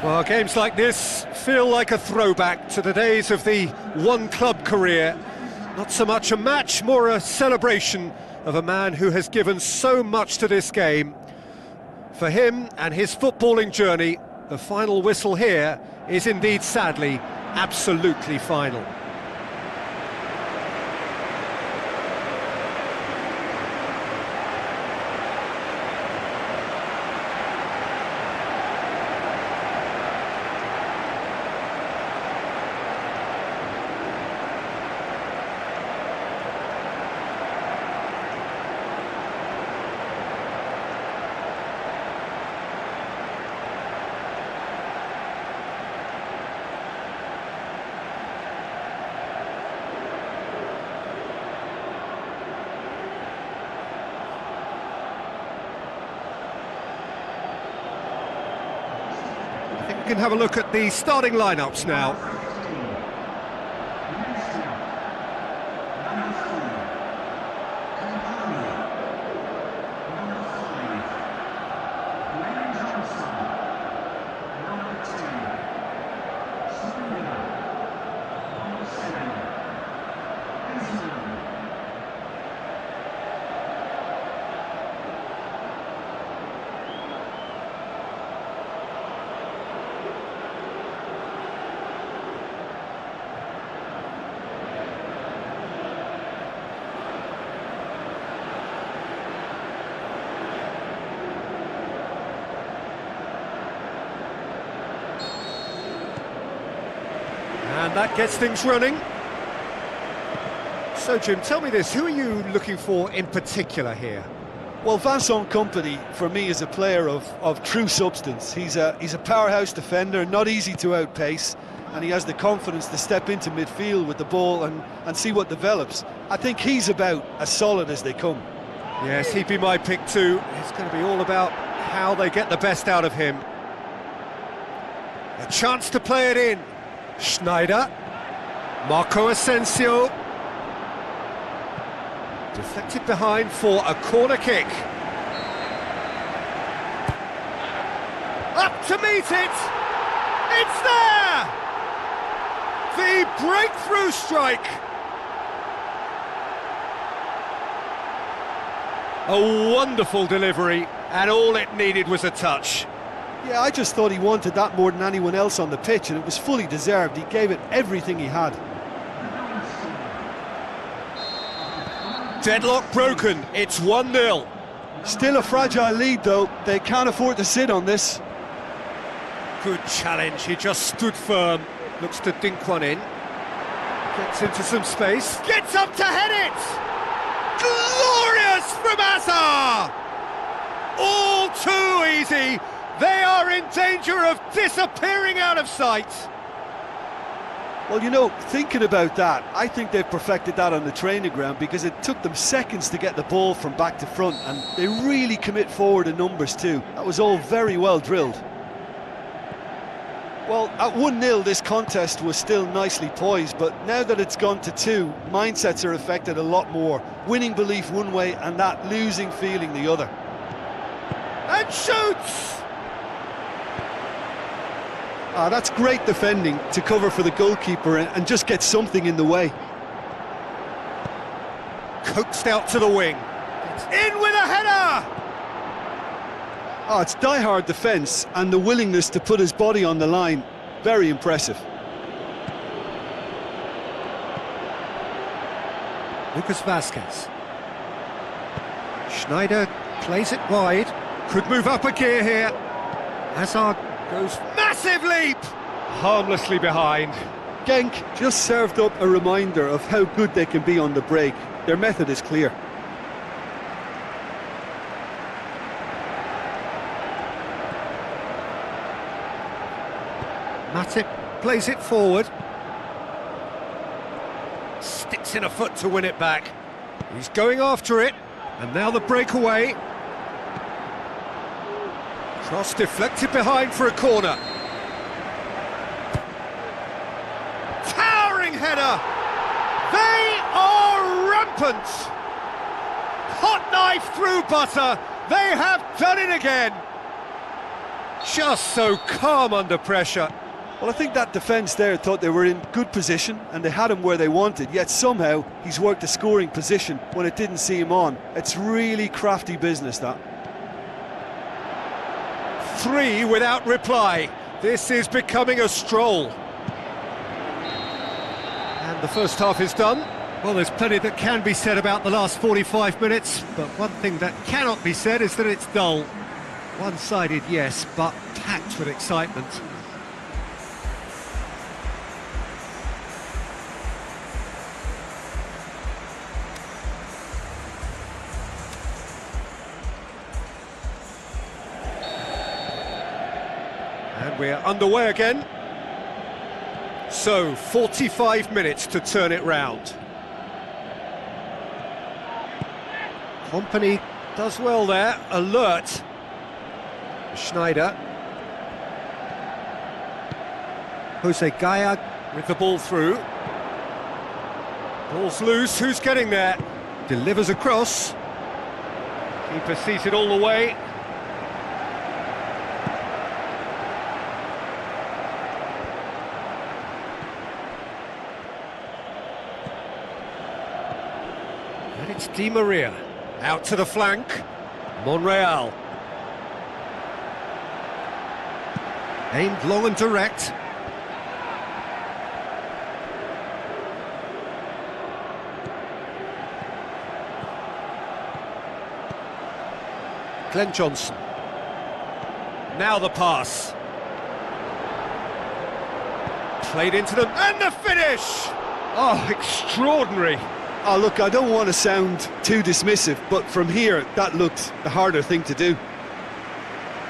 Well, games like this feel like a throwback to the days of the one-club career. Not so much a match, more a celebration of a man who has given so much to this game. For him and his footballing journey, the final whistle here is indeed, sadly, absolutely final. I think we can have a look at the starting lineups now. And that gets things running. So, Jim, tell me this, who are you looking for in particular here? Well, Vincent Kompany, for me, is a player of true substance. He's a powerhouse defender, not easy to outpace, and he has the confidence to step into midfield with the ball and see what develops. I think he's about as solid as they come. Yes, he'd be my pick too. It's going to be all about how they get the best out of him. A chance to play it in. Schneider, Marco Asensio, deflected behind for a corner kick. Up to meet it, it's there! The breakthrough strike. A wonderful delivery, and all it needed was a touch. Yeah, I just thought he wanted that more than anyone else on the pitch, and it was fully deserved. He gave it everything he had. Deadlock broken, it's 1-0. Still a fragile lead, though. They can't afford to sit on this. Good challenge, he just stood firm. Looks to dink one in. Gets into some space. Gets up to head it! Glorious from Azar! All too easy. They are in danger of disappearing out of sight. Well, you know, thinking about that, I think they've perfected that on the training ground, because it took them seconds to get the ball from back to front, and they really commit forward in numbers too. That was all very well drilled. Well, at 1-0 this contest was still nicely poised, but now that it's gone to 2, mindsets are affected a lot more. Winning belief one way and that losing feeling the other. And shoots! That's great defending to cover for the goalkeeper and just get something in the way. Coaxed out to the wing. In with a header! It's die-hard defence and the willingness to put his body on the line. Very impressive. Lucas Vazquez. Schneider plays it wide. Could move up a gear here. Hazard goes massive leap! Harmlessly behind. Genk just served up a reminder of how good they can be on the break. Their method is clear. Matip plays it forward. Sticks in a foot to win it back. He's going after it. And now the breakaway. Cross deflected behind for a corner. Towering header! They are rampant! Hot knife through butter, they have done it again! Just so calm under pressure. Well, I think that defence there thought they were in good position and they had him where they wanted, yet somehow he's worked a scoring position when it didn't see him on. It's really crafty business, that. 3 without reply. This is becoming a stroll. And the first half is done. Well, there's plenty that can be said about the last 45 minutes, but one thing that cannot be said is that it's dull. One-sided, yes, but packed with excitement. And we're underway again. So, 45 minutes to turn it round. Company does well there, alert. Schneider. Jose Gaya with the ball through. Ball's loose, who's getting there? Delivers across. Keeper sees it all the way. And it's Di Maria. Out to the flank. Monreal. Aimed long and direct. Glenn Johnson. Now the pass. Played into them, and the finish! Oh, extraordinary. Oh, look, I don't want to sound too dismissive, but from here, that looked the harder thing to do.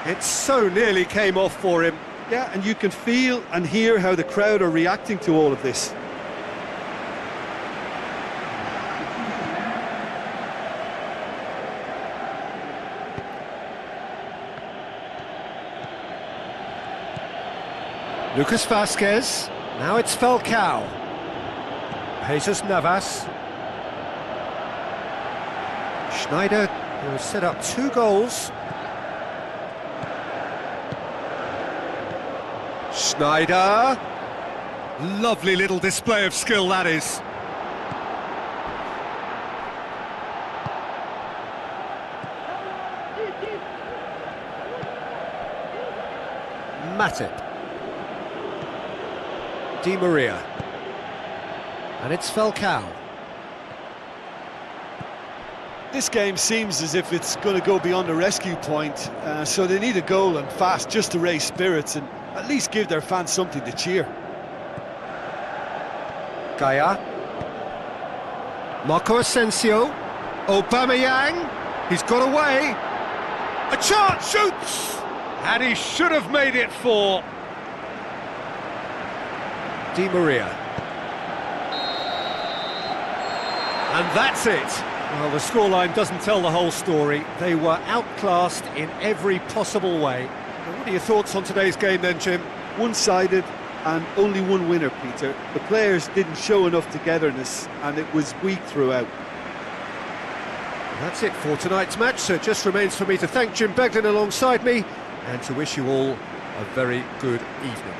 It so nearly came off for him. Yeah, and you can feel and hear how the crowd are reacting to all of this. Lucas Vasquez. Now it's Falcao. Jesus Navas. Schneider, who has set up 2 goals. Schneider. Lovely little display of skill, that is. Matip. Di Maria. And it's Falcao. This game seems as if it's going to go beyond the rescue point, so they need a goal and fast just to raise spirits and at least give their fans something to cheer. Gaya. Marco Asensio. Aubameyang. He's got away. A chance, shoots! And he should have made it 4. Di Maria. And that's it. Well, the scoreline doesn't tell the whole story. They were outclassed in every possible way. Well, what are your thoughts on today's game then, Jim? One-sided and only one winner, Peter. The players didn't show enough togetherness and it was weak throughout. That's it for tonight's match, so it just remains for me to thank Jim Beglin alongside me and to wish you all a very good evening.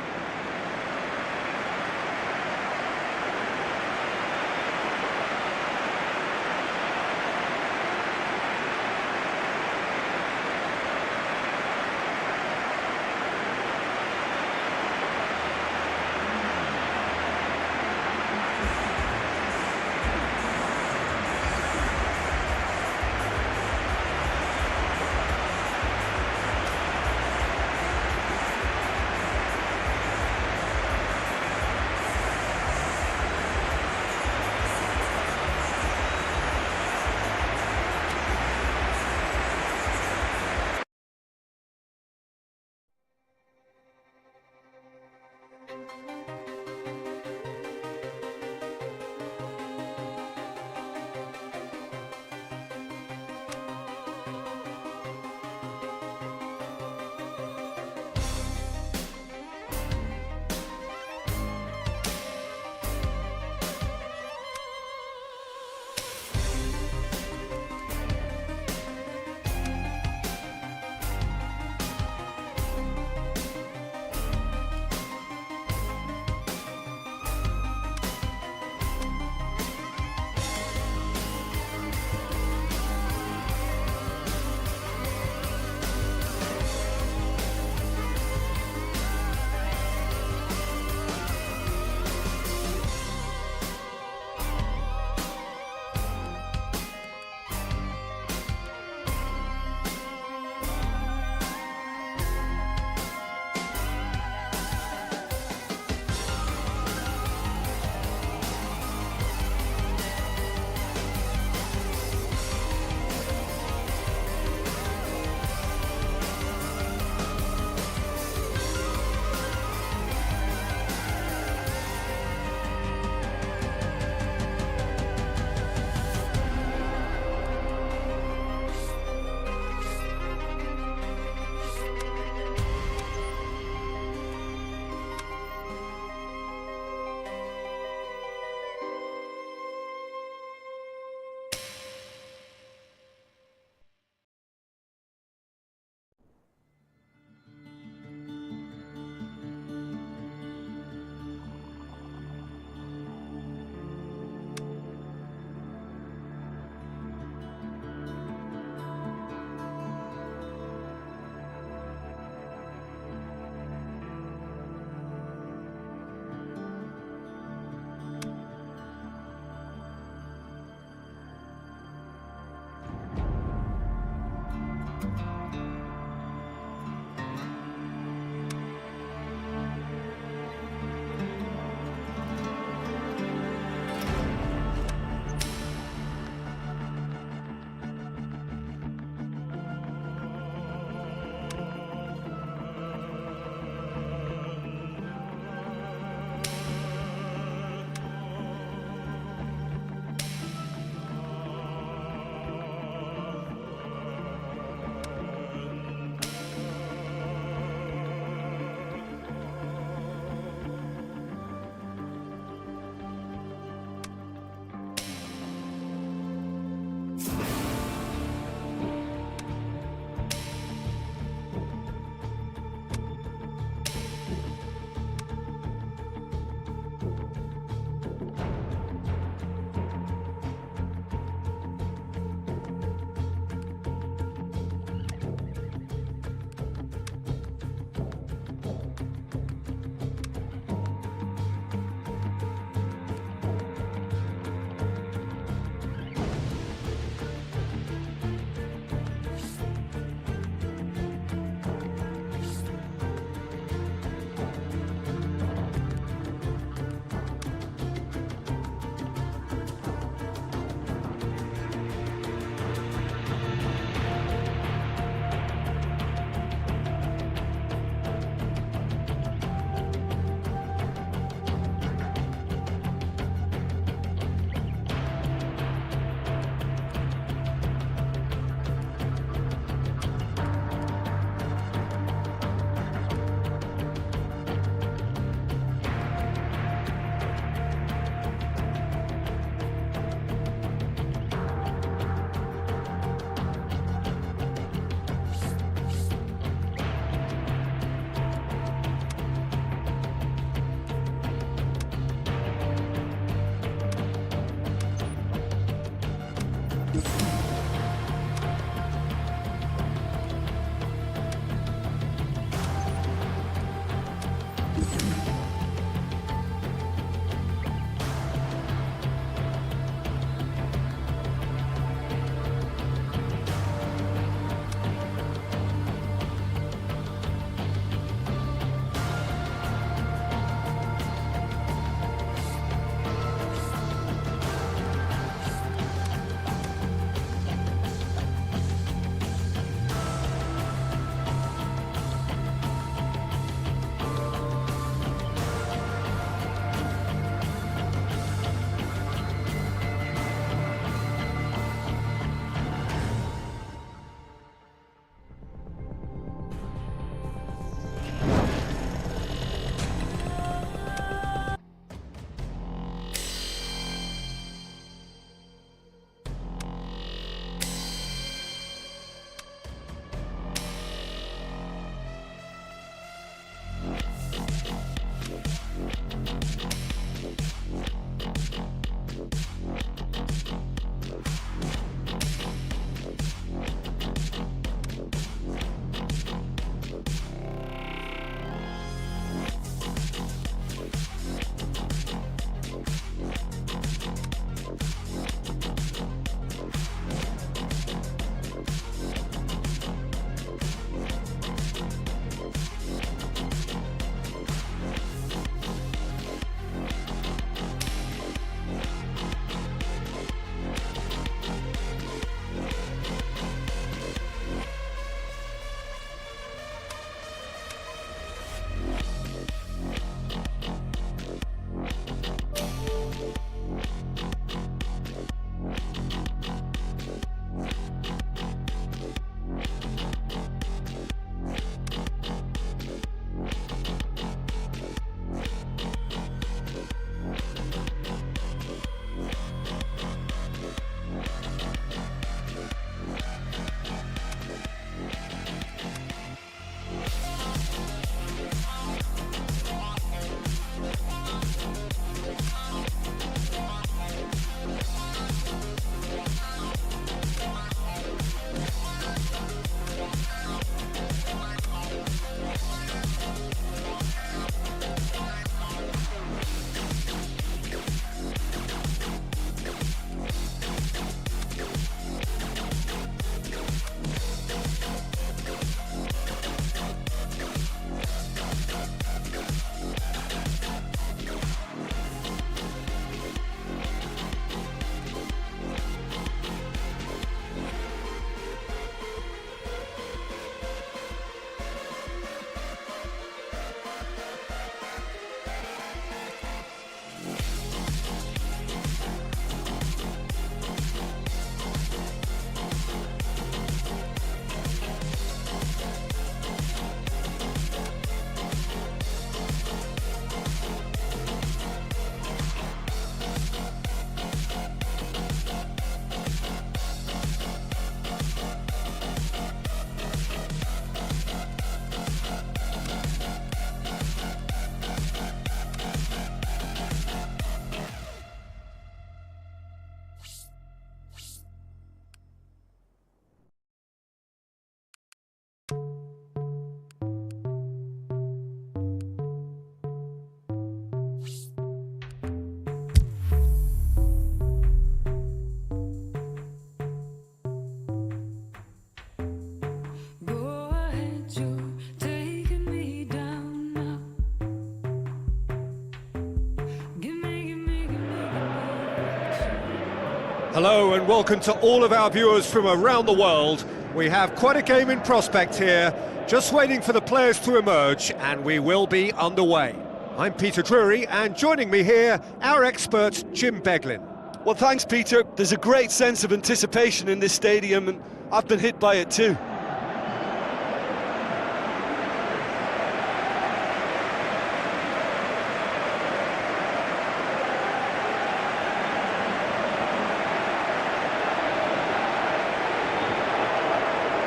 Hello and welcome to all of our viewers from around the world. We have quite a game in prospect here, just waiting for the players to emerge, and we will be underway. I'm Peter Drury, and joining me here, our expert Jim Beglin. Well, thanks, Peter. There's a great sense of anticipation in this stadium, and I've been hit by it too.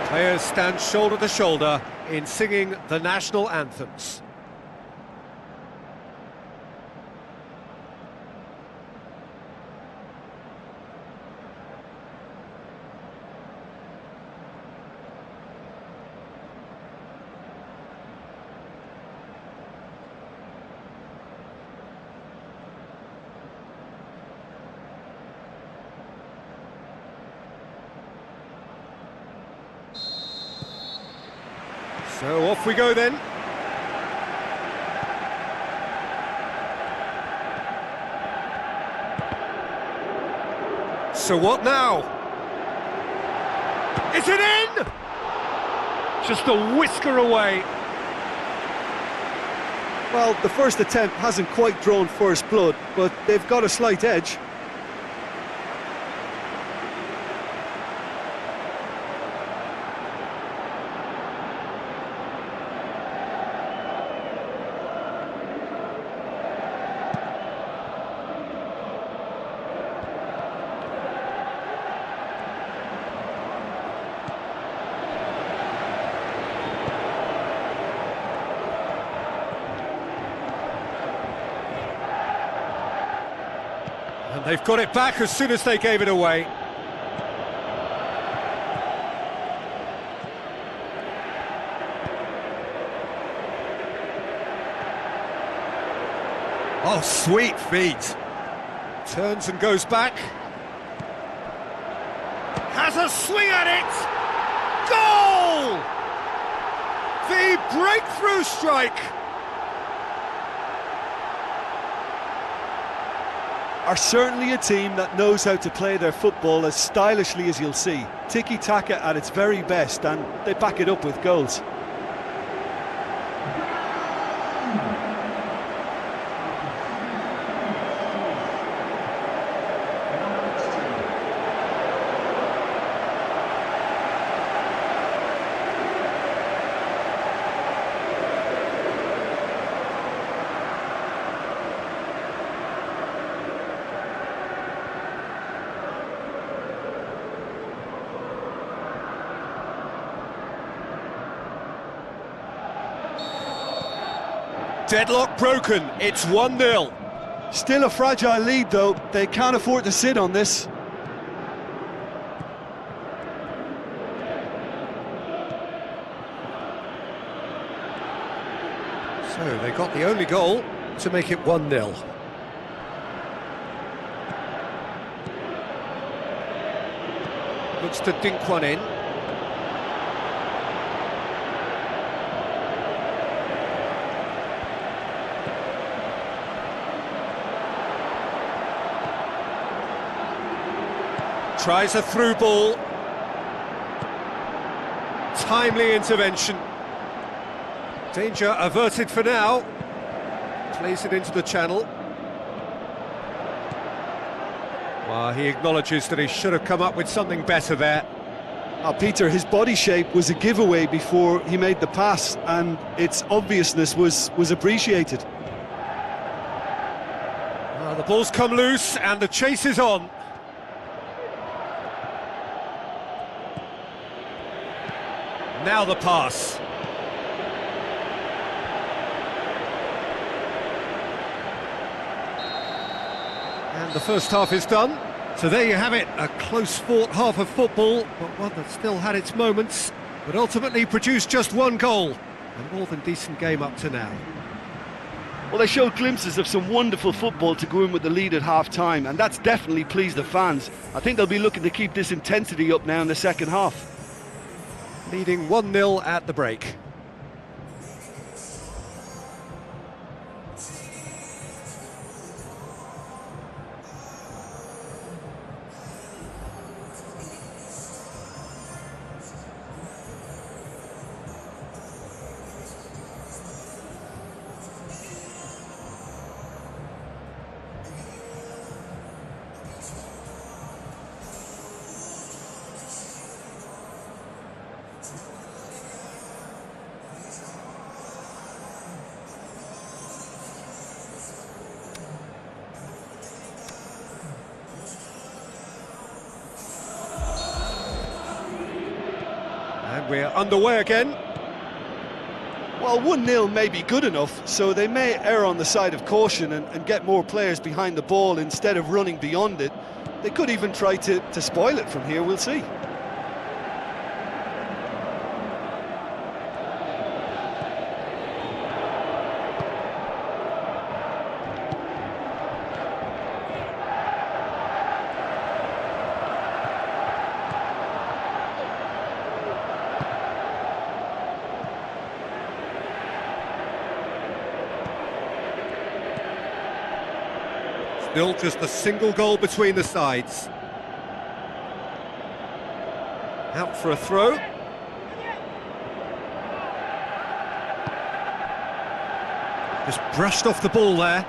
Players stand shoulder to shoulder in singing the national anthems. So off we go then. So what now? Is it in? Just a whisker away. Well, the first attempt hasn't quite drawn first blood, but they've got a slight edge. And they've got it back as soon as they gave it away. Oh, sweet feet. Turns and goes back. Has a swing at it! Goal! The breakthrough strike! Are certainly a team that knows how to play their football as stylishly as you'll see. Tiki-taka at its very best, and they back it up with goals. Deadlock broken, it's 1-0. Still a fragile lead though, they can't afford to sit on this. So they got the only goal to make it 1-0. Looks to dink one in. Tries a through ball. Timely intervention. Danger averted for now. Plays it into the channel. Well, he acknowledges that he should have come up with something better there. Peter, his body shape was a giveaway before he made the pass, and its obviousness was appreciated. Well, the ball's come loose and the chase is on. Now the pass. And the first half is done. So there you have it, a close-fought half of football, but one that still had its moments, but ultimately produced just one goal. A more than decent game up to now. Well, they showed glimpses of some wonderful football to go in with the lead at half-time, and that's definitely pleased the fans. I think they'll be looking to keep this intensity up now in the second half. Leading 1-0 at the break. And we're underway again. Well, 1-0 may be good enough, so they may err on the side of caution and get more players behind the ball instead of running beyond it. They could even try to spoil it from here, we'll see. Still just a single goal between the sides. Out for a throw. Just brushed off the ball there.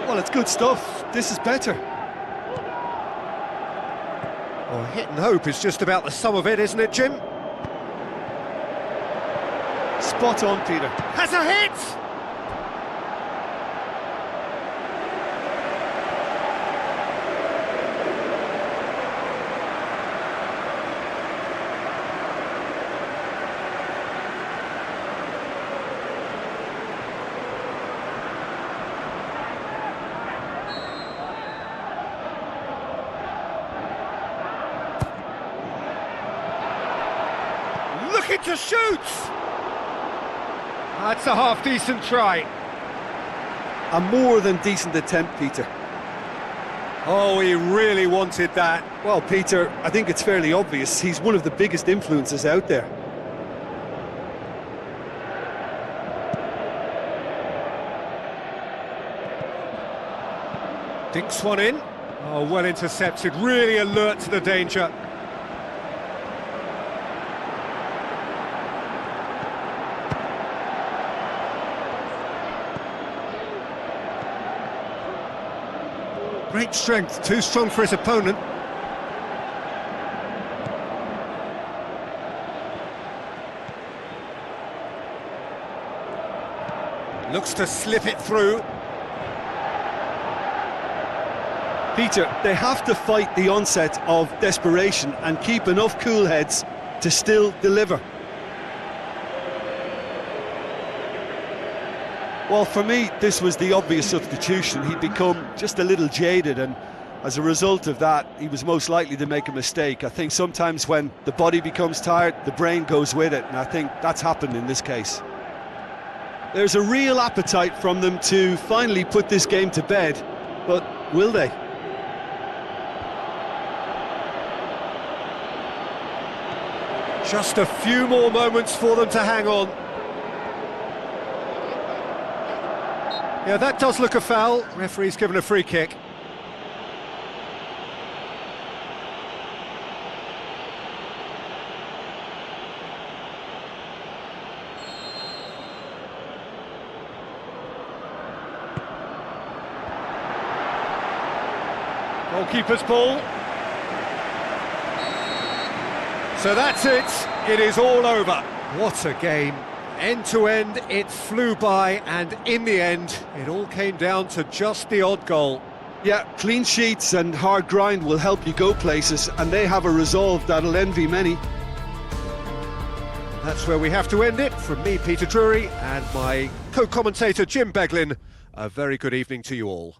Well, it's good stuff. This is better. Oh, hit and hope is just about the sum of it, isn't it, Jim? Spot on, Peter. Has a hit! Looking to shoot! That's a half-decent try. A more than decent attempt, Peter. Oh, he really wanted that. Well, Peter, I think it's fairly obvious. He's one of the biggest influences out there. Dinks one in. Oh, well intercepted. Really alert to the danger. Great strength, too strong for his opponent. Looks to slip it through. Peter, they have to fight the onset of desperation and keep enough cool heads to still deliver. Well, for me, this was the obvious substitution. He'd become just a little jaded, and as a result of that, he was most likely to make a mistake. I think sometimes when the body becomes tired, the brain goes with it, and I think that's happened in this case. There's a real appetite from them to finally put this game to bed, but will they? Just a few more moments for them to hang on. Yeah, that does look a foul. Referee's given a free kick. Goalkeeper's ball. So that's it. It is all over. What a game. End to end, it flew by, and in the end, it all came down to just the odd goal. Yeah, clean sheets and hard grind will help you go places, and they have a resolve that'll envy many. That's where we have to end it. From me, Peter Drury, and my co-commentator, Jim Beglin, a very good evening to you all.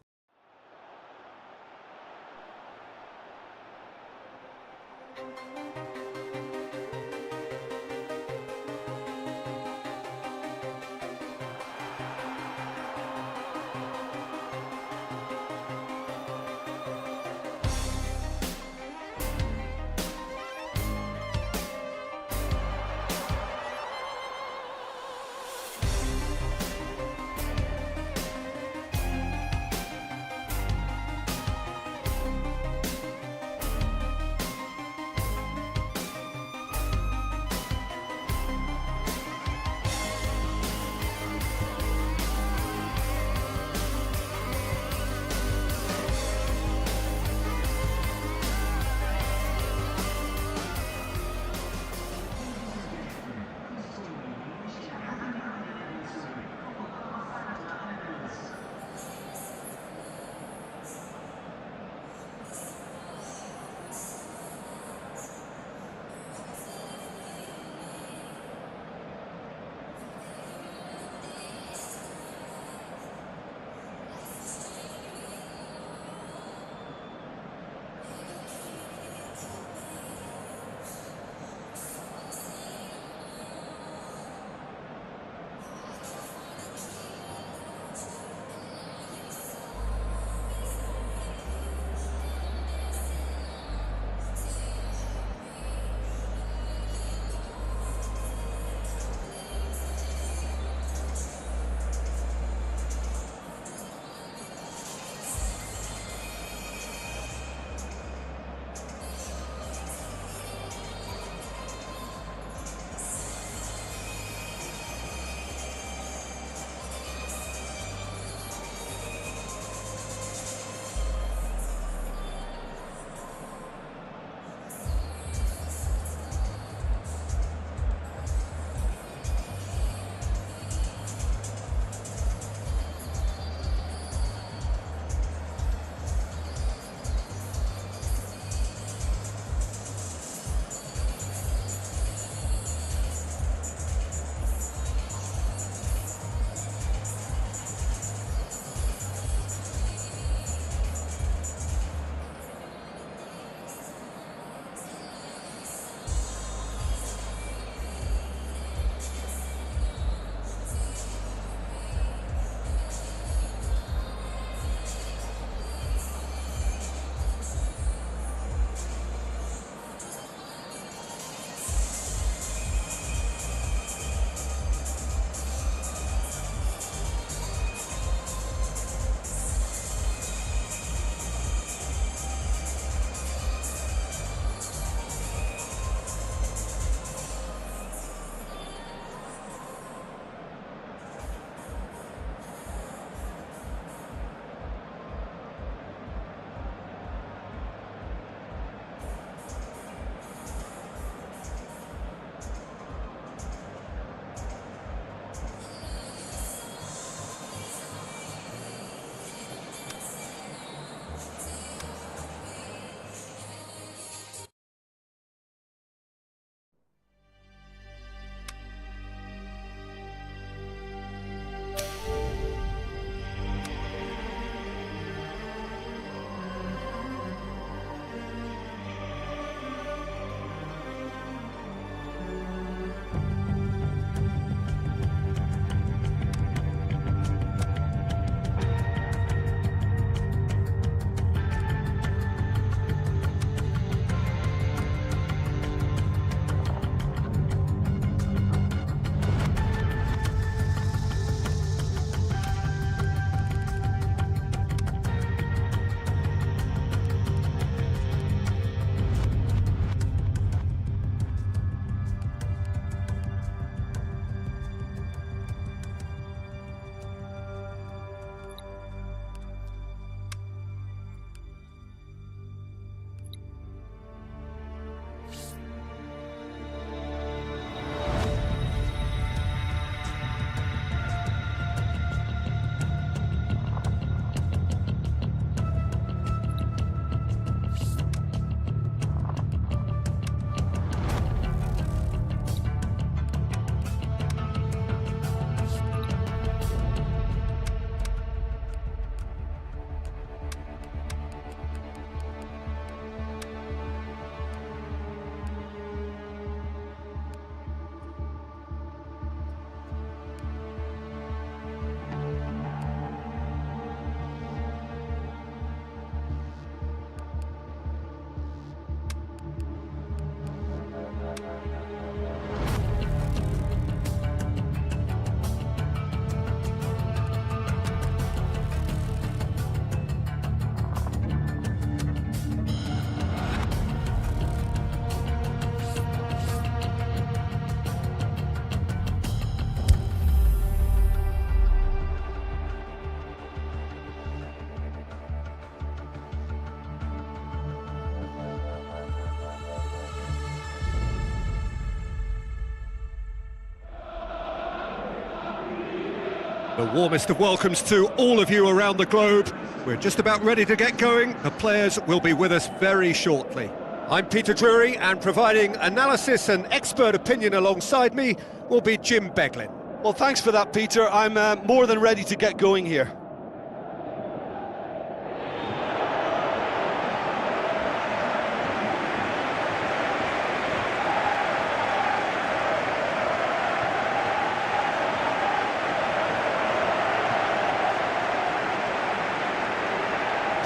The warmest of welcomes to all of you around the globe. We're just about ready to get going. The players will be with us very shortly. I'm Peter Drury, and providing analysis and expert opinion alongside me will be Jim Beglin. Well, thanks for that, Peter. I'm more than ready to get going here.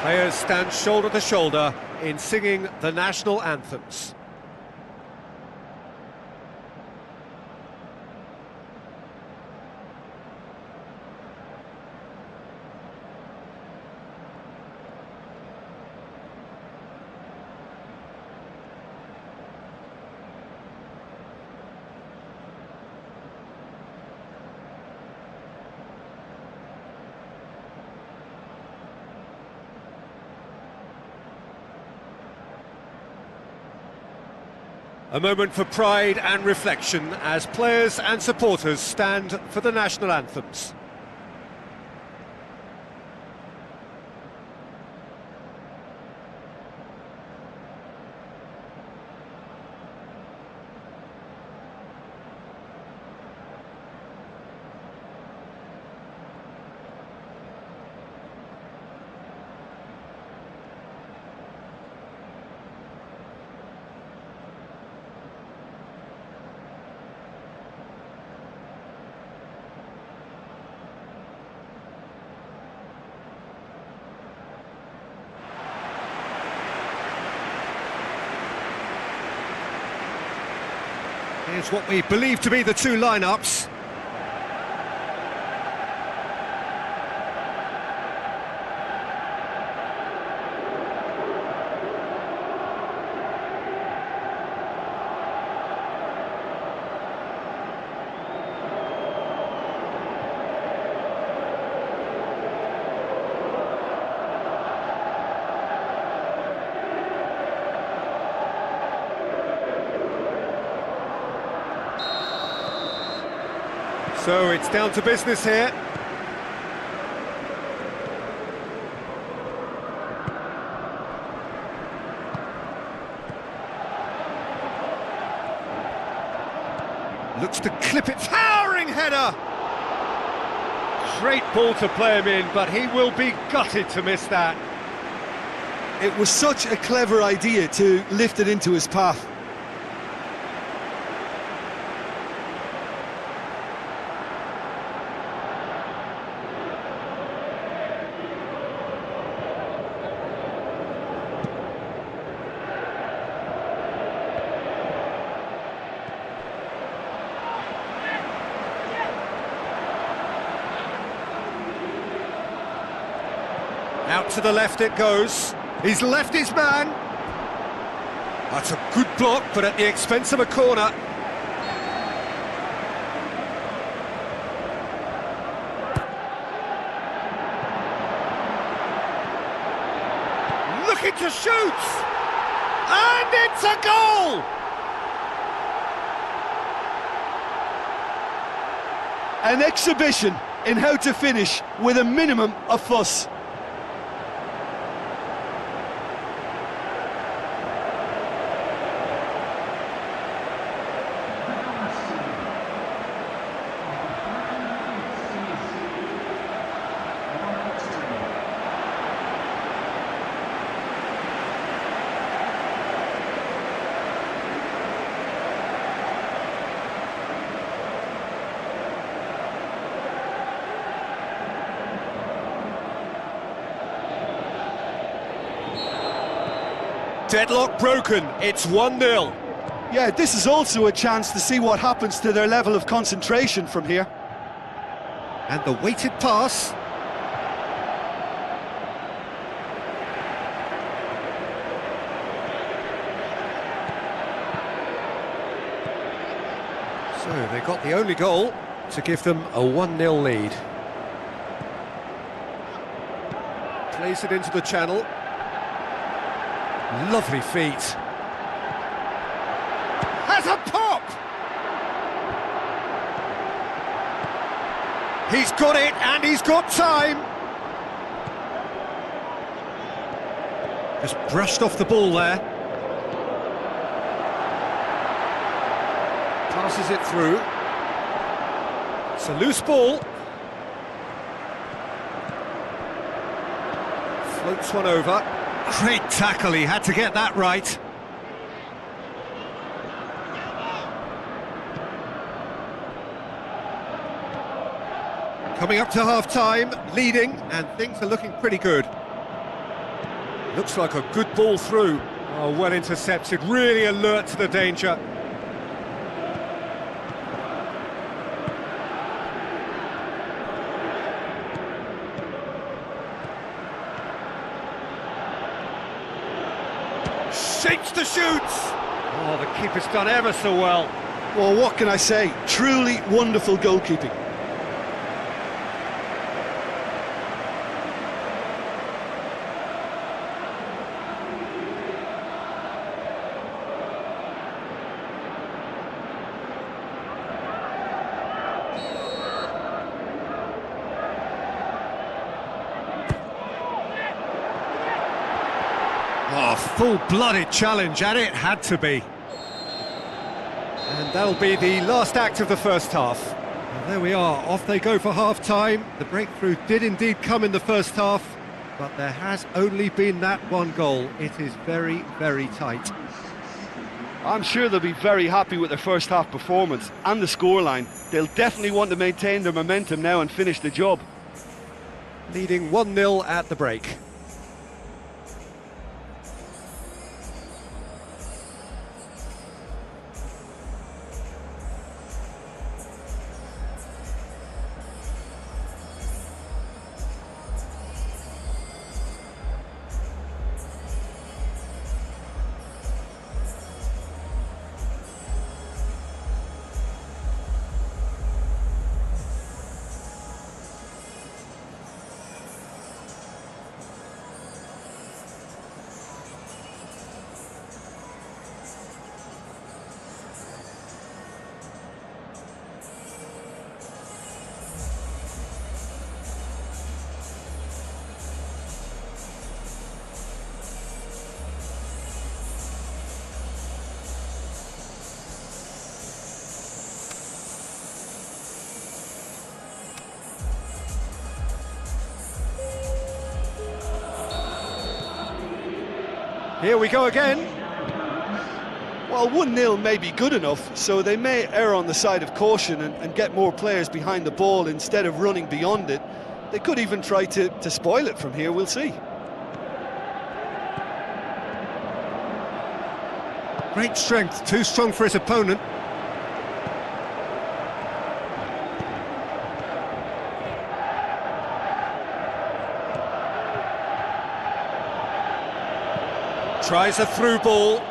Players stand shoulder to shoulder in singing the national anthems. A moment for pride and reflection as players and supporters stand for the national anthems. Here's what we believe to be the two lineups. So it's down to business here. Looks to clip it. Towering header! Great ball to play him in, but he will be gutted to miss that. It was such a clever idea to lift it into his path. Out to the left it goes. He's left his man. That's a good block, but at the expense of a corner. Looking to shoot! And it's a goal! An exhibition in how to finish with a minimum of fuss. Deadlock broken, it's 1-0. Yeah, this is also a chance to see what happens to their level of concentration from here. And the weighted pass. So they got the only goal to give them a 1-0 lead. Plays it into the channel. Lovely feet. Has a pop! He's got it, and he's got time. Just brushed off the ball there. Passes it through. It's a loose ball. Floats one over. Great tackle, he had to get that right. Coming up to half-time, leading, and things are looking pretty good. Looks like a good ball through. Oh, well intercepted, really alert to the danger. Shapes to shoot! Oh, the keeper's done ever so well. Well, what can I say? Truly wonderful goalkeeping. Oh, full-blooded challenge, and it had to be. And that'll be the last act of the first half. And there we are, off they go for half-time. The breakthrough did indeed come in the first half, but there has only been that one goal. It is very, very tight. I'm sure they'll be very happy with their first half performance and the scoreline. They'll definitely want to maintain their momentum now and finish the job. Leading 1-0 at the break. Here we go again. Well, 1-0 may be good enough, so they may err on the side of caution and get more players behind the ball instead of running beyond it. They could even try to spoil it from here, we'll see. Great strength, too strong for his opponent. Tries a through ball.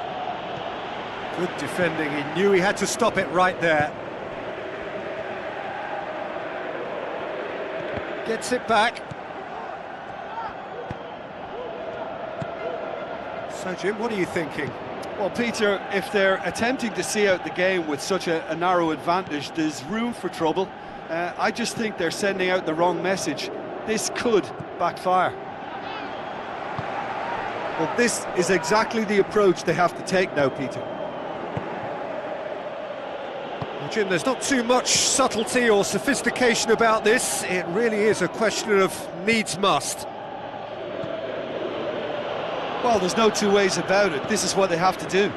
Good defending, he knew he had to stop it right there. Gets it back. So Jim, what are you thinking? Well, Peter, if they're attempting to see out the game with such a narrow advantage, there's room for trouble. I just think they're sending out the wrong message. This could backfire. Well, this is exactly the approach they have to take now, Peter. Well, Jim, there's not too much subtlety or sophistication about this. It really is a question of needs must. Well, there's no two ways about it. This is what they have to do.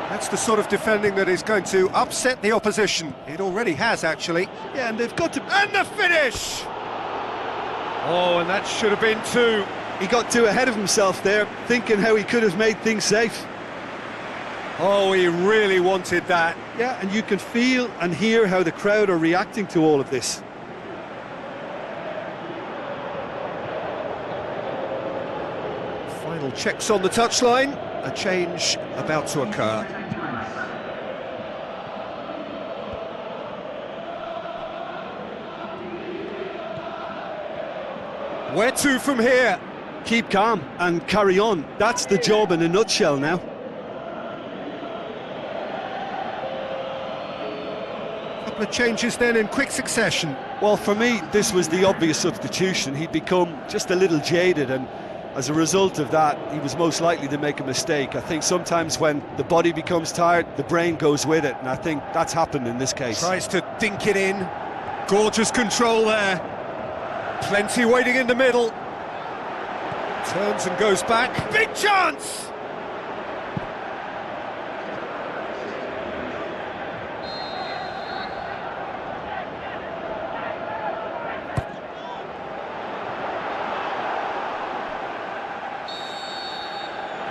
That's the sort of defending that is going to upset the opposition. It already has, actually. Yeah, and they've got to... And the finish! Oh, and that should have been two. He got too ahead of himself there, thinking how he could have made things safe. Oh, he really wanted that. Yeah, and you can feel and hear how the crowd are reacting to all of this. Final checks on the touchline. A change about to occur. Where to from here? keep calm and carry on. That's the job in a nutshell now. Couple of changes then in quick succession. Well, for me, this was the obvious substitution. He'd become just a little jaded, and as a result of that, he was most likely to make a mistake. I think sometimes when the body becomes tired, the brain goes with it, and I think that's happened in this case. Tries to dink it in. Gorgeous control there. Plenty waiting in the middle. Turns and goes back. Big chance!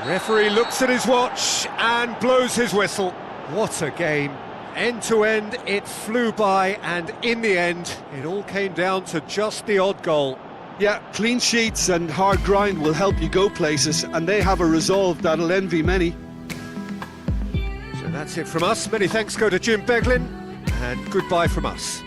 Referee looks at his watch and blows his whistle. What a game. End to end, it flew by, and in the end, it all came down to just the odd goal. Yeah, clean sheets and hard grind will help you go places, and they have a resolve that'll envy many. So that's it from us. Many thanks go to Jim Beglin, and goodbye from us.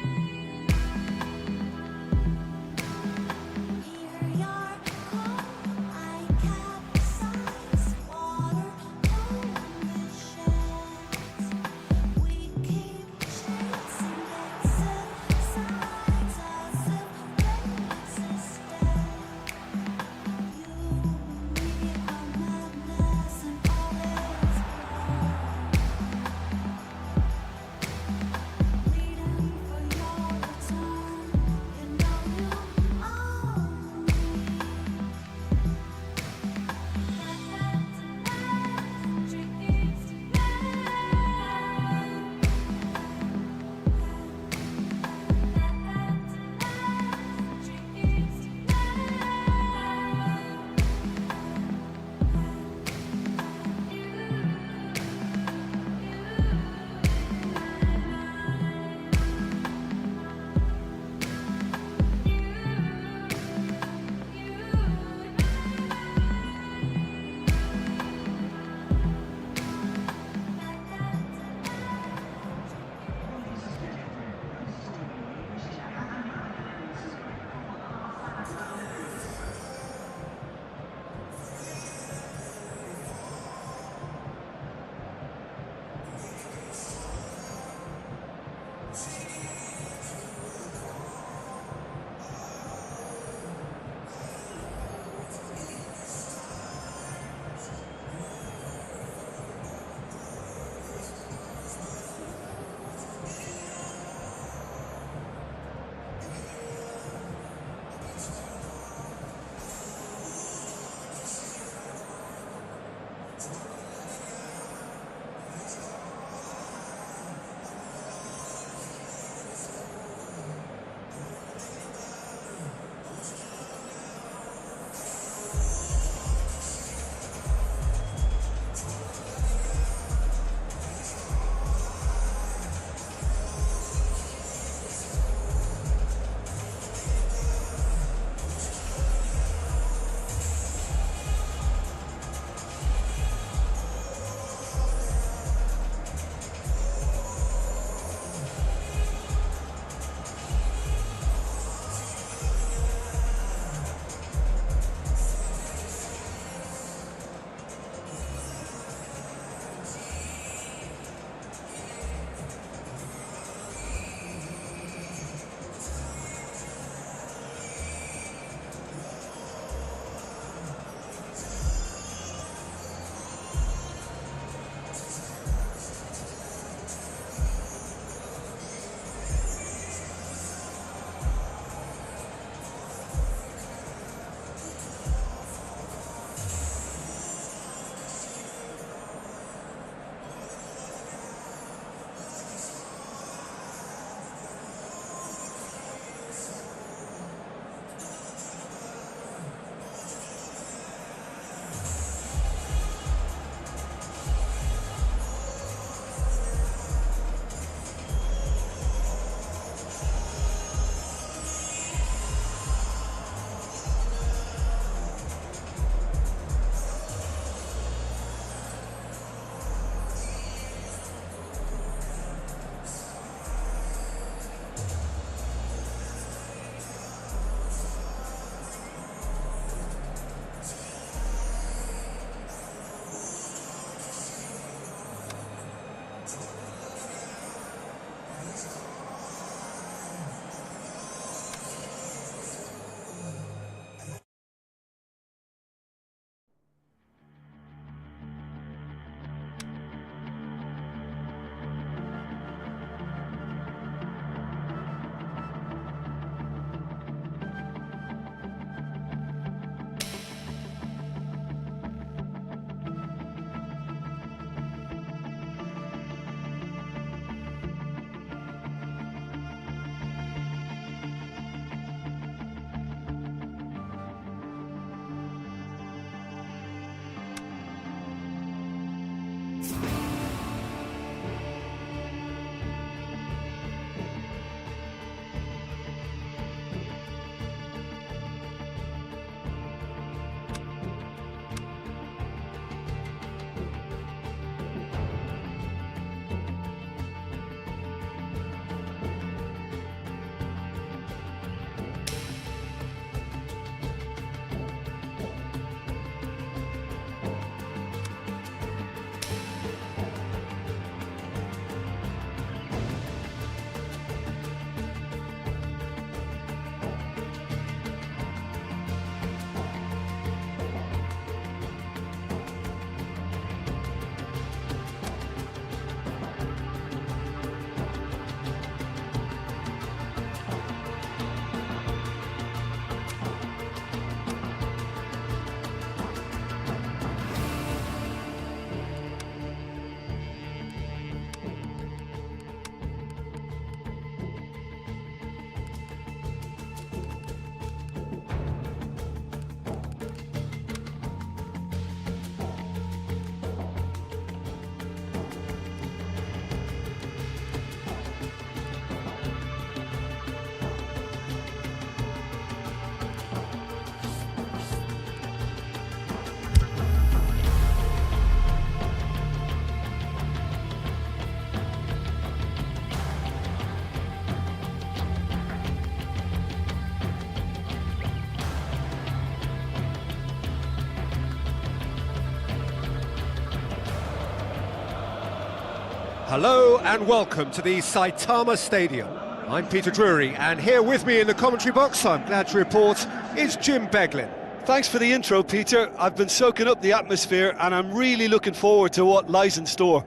Hello and welcome to the Saitama Stadium. I'm Peter Drury, and here with me in the commentary box, I'm glad to report, is Jim Beglin. Thanks for the intro, Peter. I've been soaking up the atmosphere and I'm really looking forward to what lies in store.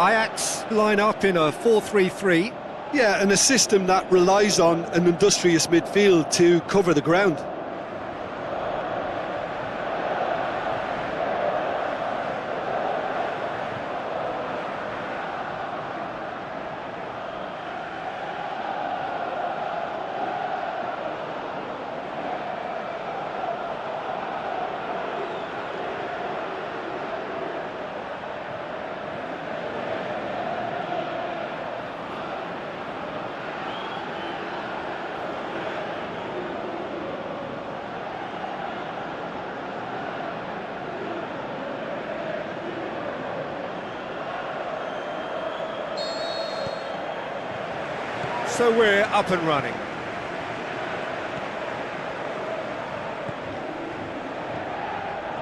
Ajax line up in a 4-3-3. Yeah, and a system that relies on an industrious midfield to cover the ground. So we're up and running.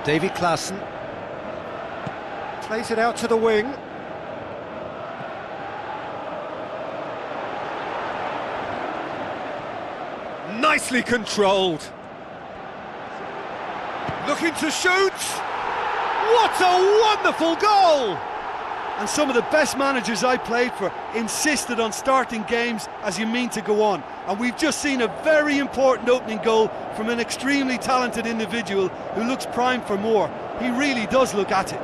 Davy Klaassen plays it out to the wing. Nicely controlled. Looking to shoot. What a wonderful goal! And some of the best managers I played for insisted on starting games as you mean to go on. And we've just seen a very important opening goal from an extremely talented individual who looks primed for more. He really does look at it.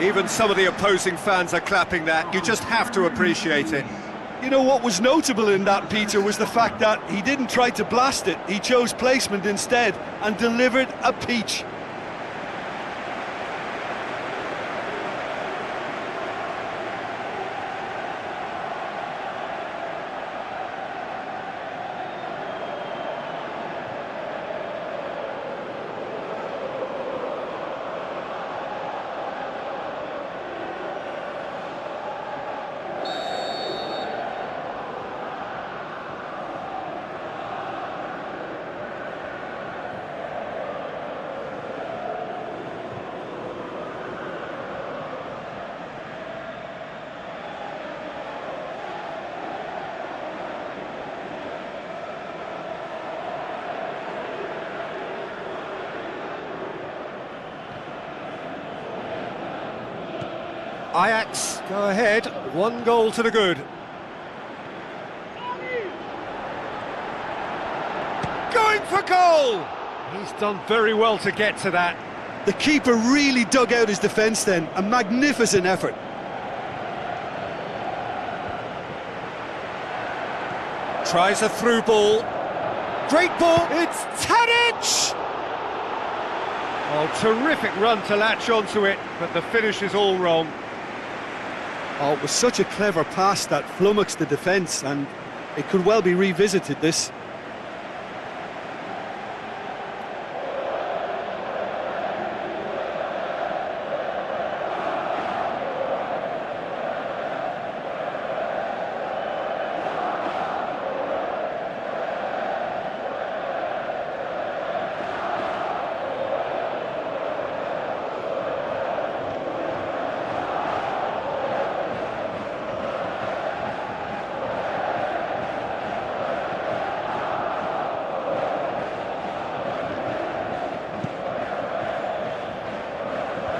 Even some of the opposing fans are clapping that. You just have to appreciate it. You know what was notable in that, Peter, was the fact that he didn't try to blast it. He chose placement instead and delivered a peach. Ajax go ahead, 1 goal to the good. Going for goal! He's done very well to get to that. The keeper really dug out his defence then, a magnificent effort. Tries a through ball. Great ball, it's Tadic! Oh, terrific run to latch onto it, but the finish is all wrong. Oh, it was such a clever pass that flummoxed the defence, and it could well be revisited, this.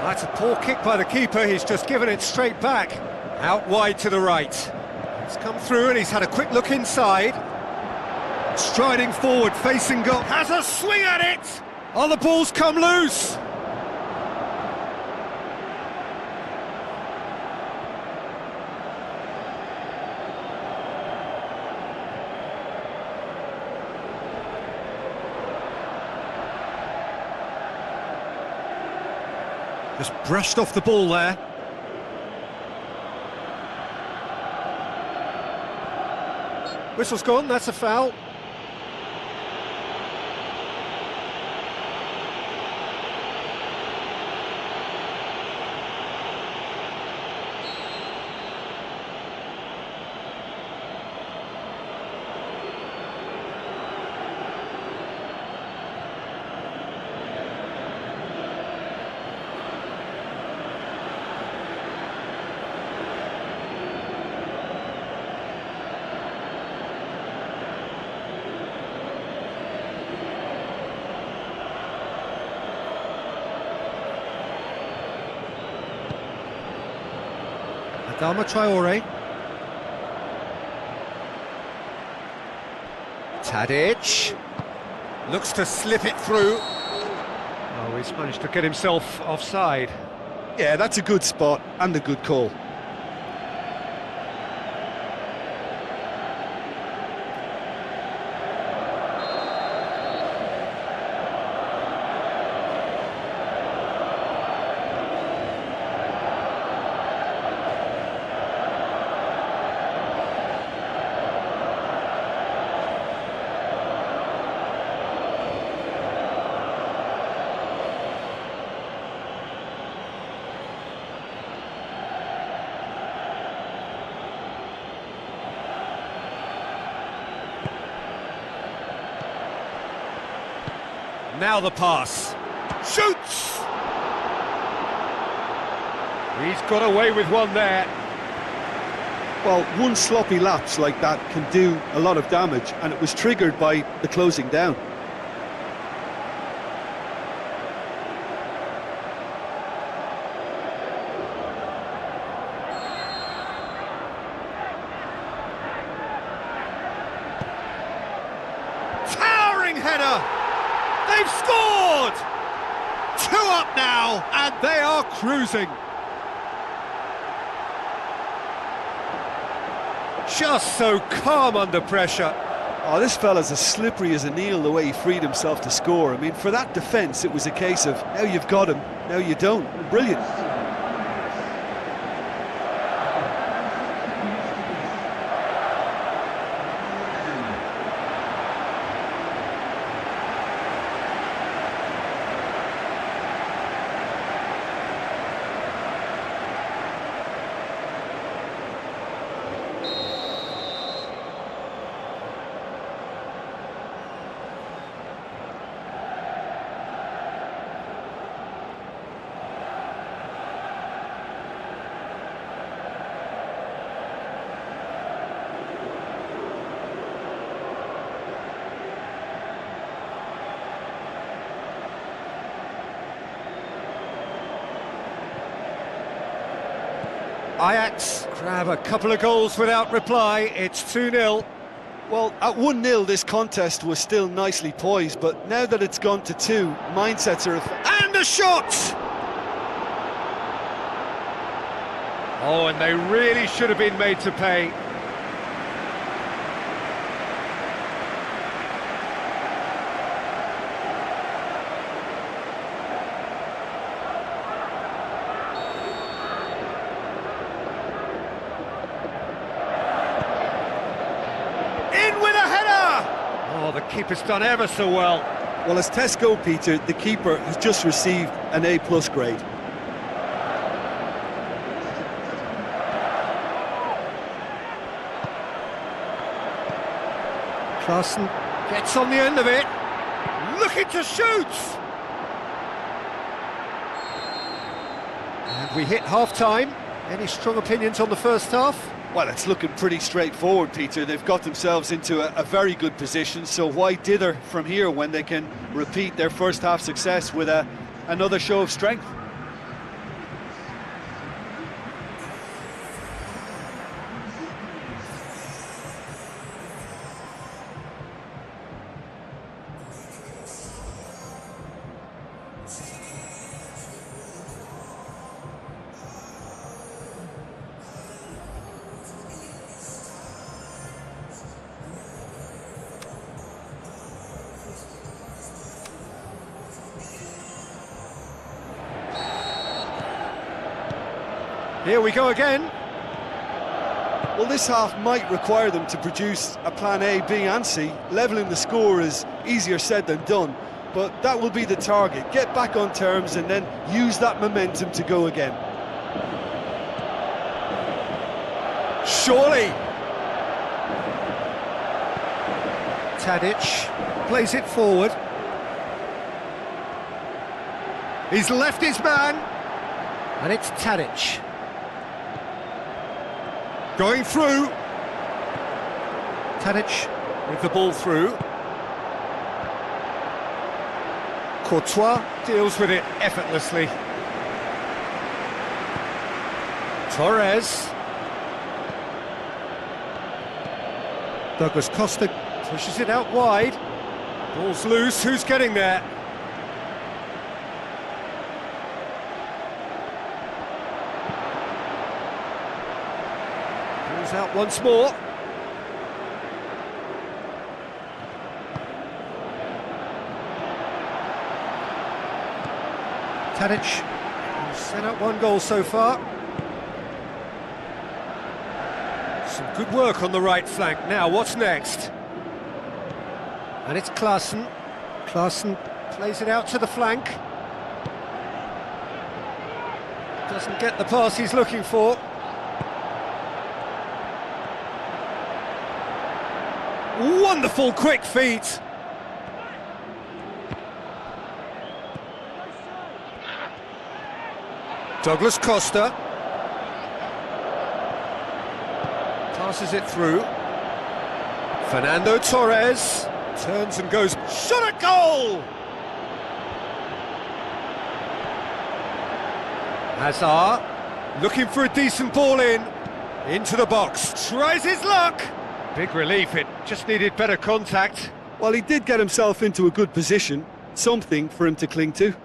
That's a poor kick by the keeper, he's just given it straight back. Out wide to the right. It's come through and he's had a quick look inside. Striding forward, facing goal, has a swing at it! Oh, the ball's come loose! Just brushed off the ball there. Whistle's gone, that's a foul. Adama Traore. Tadic looks to slip it through. Oh, he's managed to get himself offside. Yeah, that's a good spot and a good call. Now the pass. Shoots! He's got away with one there. Well, one sloppy lapse like that can do a lot of damage, and it was triggered by the closing down. Towering header! They've scored! 2 up now, and they are cruising. Just so calm under pressure. Oh, this fella's as slippery as an eel, the way he freed himself to score. I mean, for that defence, it was a case of, now you've got him, now you don't. Brilliant. Ajax grab a couple of goals without reply. It's 2-0. Well, at 1-0 this contest was still nicely poised, but now that it's gone to 2, mindsets are... And a shot! Oh, and they really should have been made to pay. Oh, the keeper's done ever so well. Well, as tests go, Peter, the keeper has just received an A+ grade. Klaassen gets on the end of it, looking to shoot! And we hit half-time. Any strong opinions on the first half? Well, it's looking pretty straightforward, Peter. They've got themselves into a very good position, so why dither from here when they can repeat their first half success with another show of strength? Here we go again. Well, this half might require them to produce a plan A, B and C. Levelling the score is easier said than done, but that will be the target. Get back on terms and then use that momentum to go again. Surely. Tadic plays it forward. He's left his man. And it's Tadic. Going through. Tadic with the ball through. Courtois deals with it effortlessly. Torres. Douglas Costa pushes it out wide. Ball's loose, who's getting there? Ball's out once more. Tadic has set up one goal so far. Some good work on the right flank. Now, what's next? And it's Klaassen. Klaassen plays it out to the flank. Doesn't get the pass he's looking for. Wonderful quick feet. Douglas Costa. Passes it through. Fernando Torres turns and goes, shot at goal! Hazard looking for a decent ball into the box, tries his luck. Big relief, it just needed better contact. Well, he did get himself into a good position, something for him to cling to.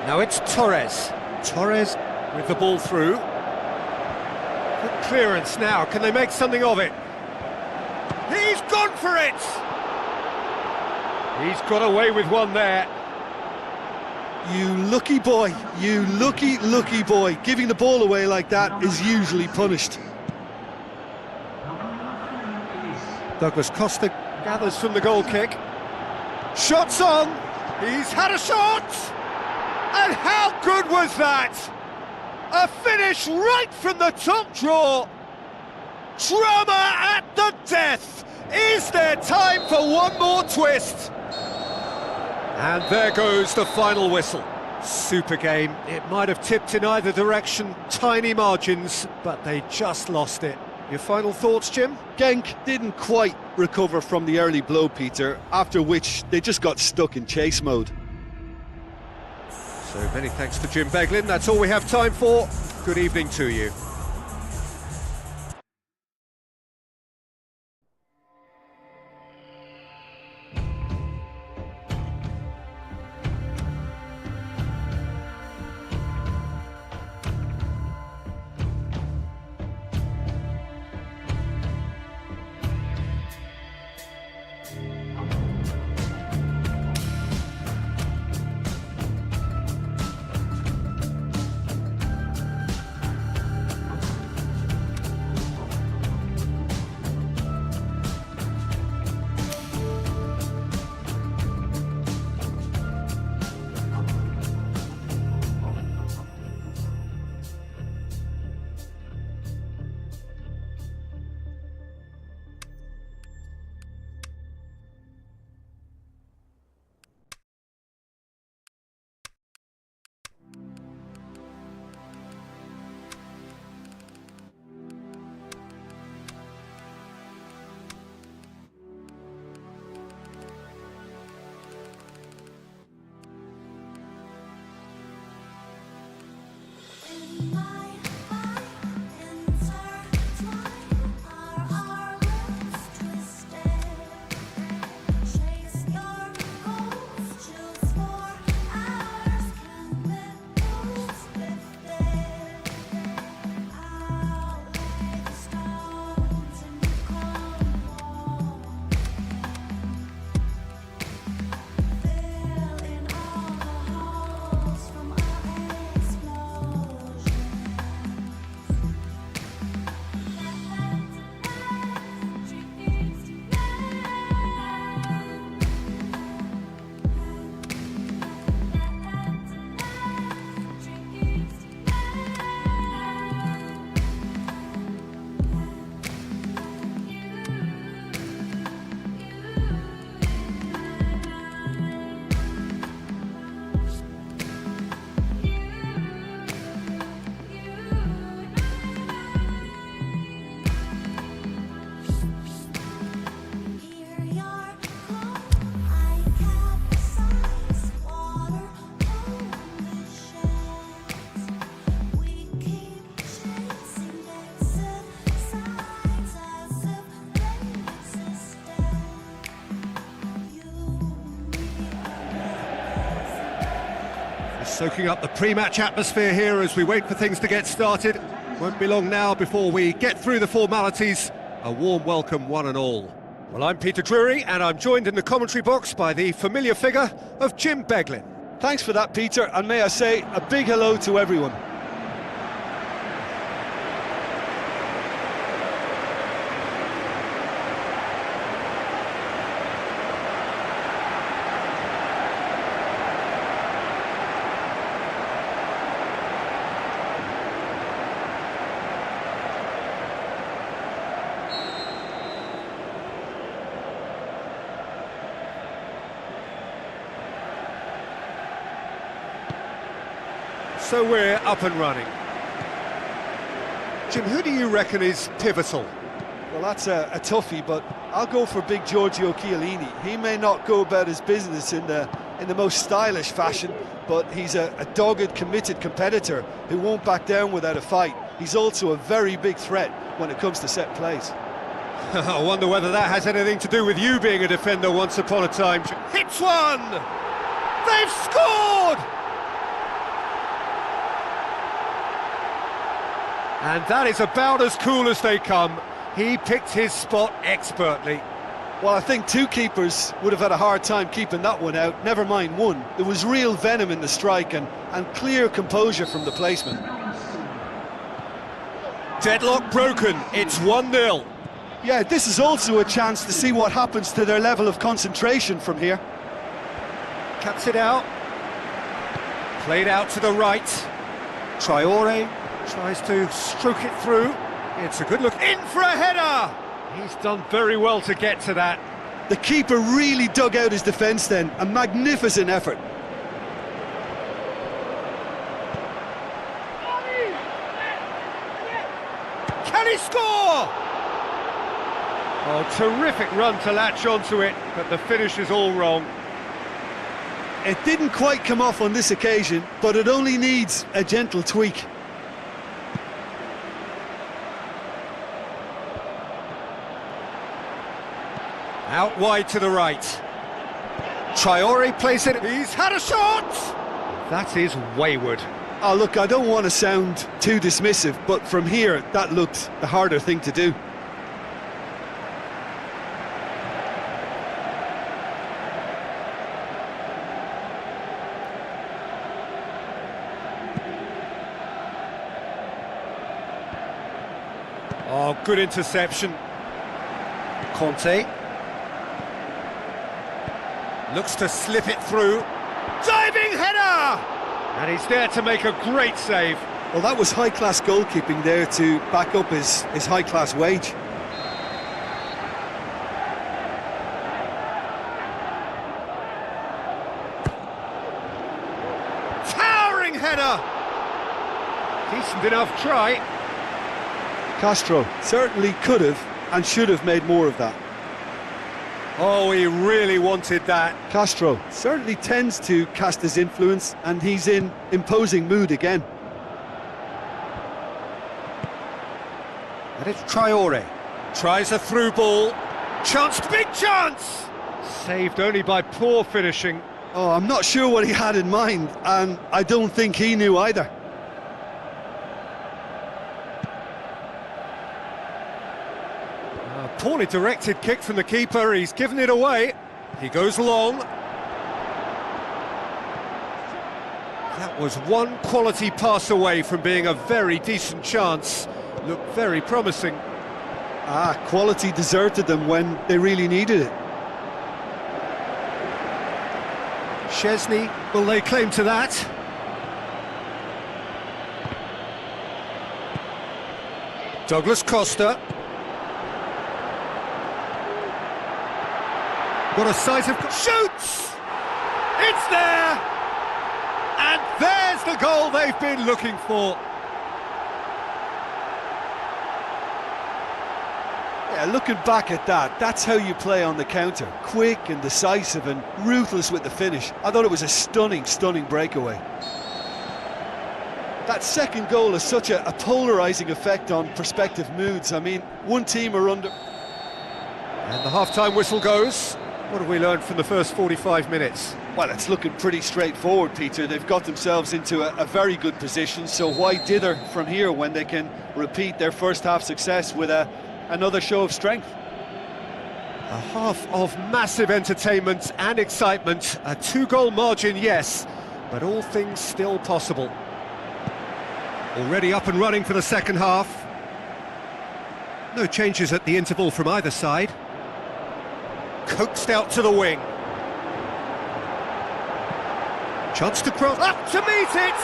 Now it's Torres. Torres with the ball through. Good clearance now. Can they make something of it? He's gone for it! He's got away with one there. You lucky boy, you lucky boy. Giving the ball away like that is usually punished. Douglas Costa gathers from the goal kick. Shots on! He's had a shot! And how good was that? A finish right from the top draw. Drama at the death. Is there time for one more twist? And there goes the final whistle. Super game. It might have tipped in either direction, tiny margins, but they just lost it. Your final thoughts, Jim? Genk didn't quite recover from the early blow, Peter, after which they just got stuck in chase mode. So many thanks to Jim Beglin. That's all we have time for. Good evening to you. Soaking up the pre-match atmosphere here as we wait for things to get started. Won't be long now before we get through the formalities. A warm welcome, one and all. Well, I'm Peter Drury, and I'm joined in the commentary box by the familiar figure of Jim Beglin. Thanks for that, Peter, and may I say a big hello to everyone. So we're up and running. Jim, who do you reckon is pivotal? Well, that's a toughie, but I'll go for big Giorgio Chiellini. He may not go about his business in the most stylish fashion, but he's a dogged, committed competitor who won't back down without a fight. He's also a very big threat when it comes to set plays. I wonder whether that has anything to do with you being a defender once upon a time. Hits one! They've scored! And that is about as cool as they come. He picked his spot expertly. Well, I think two keepers would have had a hard time keeping that one out, never mind one. There was real venom in the strike and clear composure from the placement. Deadlock broken, it's 1-0. Yeah, this is also a chance to see what happens to their level of concentration from here. Cuts it out. Played out to the right. Traore tries to stroke it through. It's a good look. In for a header! He's done very well to get to that. The keeper really dug out his defence then. A magnificent effort. Can he score? Oh, terrific run to latch onto it, but the finish is all wrong. It didn't quite come off on this occasion, but it only needs a gentle tweak. Out wide to the right. Traore plays it. He's had a shot! That is wayward. Oh, look, I don't want to sound too dismissive, but from here, that looked the harder thing to do. Oh, good interception. Conte. Looks to slip it through. Diving header! And he's there to make a great save. Well, that was high-class goalkeeping there to back up his high-class wage. Towering header! Decent enough try. Castro certainly could have and should have made more of that. Oh, he really wanted that. Castro certainly tends to cast his influence, and he's in imposing mood again. And it's Traore. Tries a through ball. Chance, big chance! Saved only by poor finishing. Oh, I'm not sure what he had in mind, and I don't think he knew either. Poorly directed kick from the keeper, he's given it away. He goes long. That was one quality pass away from being a very decent chance. Looked very promising. Quality deserted them when they really needed it. Szczesny will lay claim to that. Douglas Costa. Got a sight of... Shoots! It's there! And there's the goal they've been looking for. Yeah, looking back at that, that's how you play on the counter. Quick and decisive and ruthless with the finish. I thought it was a stunning, stunning breakaway. That second goal has such a polarising effect on prospective moods. I mean, one team are under... And the half-time whistle goes. What have we learned from the first 45 minutes? Well, it's looking pretty straightforward, Peter. They've got themselves into a very good position, so why dither from here when they can repeat their first half success with another show of strength? A half of massive entertainment and excitement. A 2-goal margin, yes, but all things still possible. Already up and running for the second half. No changes at the interval from either side. Coaxed out to the wing. Chance to cross, up to meet it!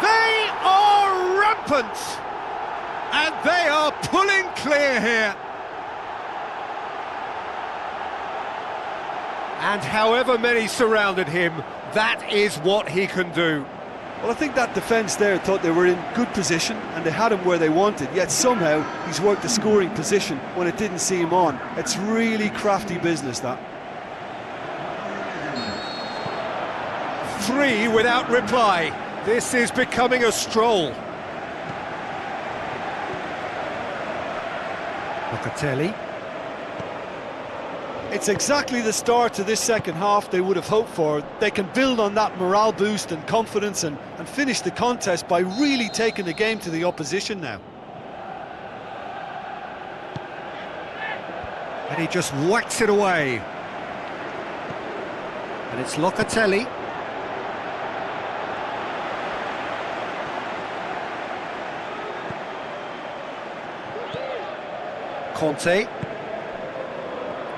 They are rampant! And they are pulling clear here. And however many surrounded him, that is what he can do. Well, I think that defence there thought they were in good position and they had him where they wanted, yet somehow he's worked the scoring position when it didn't see him on. It's really crafty business, that. 3 without reply. This is becoming a stroll. Locatelli. It's exactly the start to this second half they would have hoped for. They can build on that morale boost and confidence and finish the contest by really taking the game to the opposition now. And he just whacks it away. And it's Locatelli. Conte.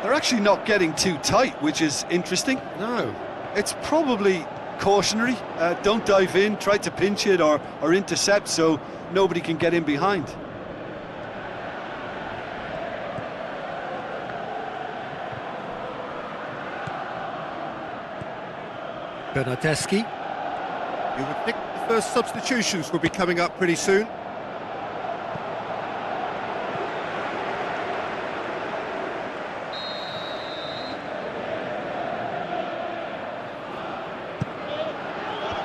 They're actually not getting too tight, which is interesting. No. It's probably cautionary. Don't dive in, try to pinch it or intercept so nobody can get in behind. Bernardeschi. You would think the first substitutions will be coming up pretty soon.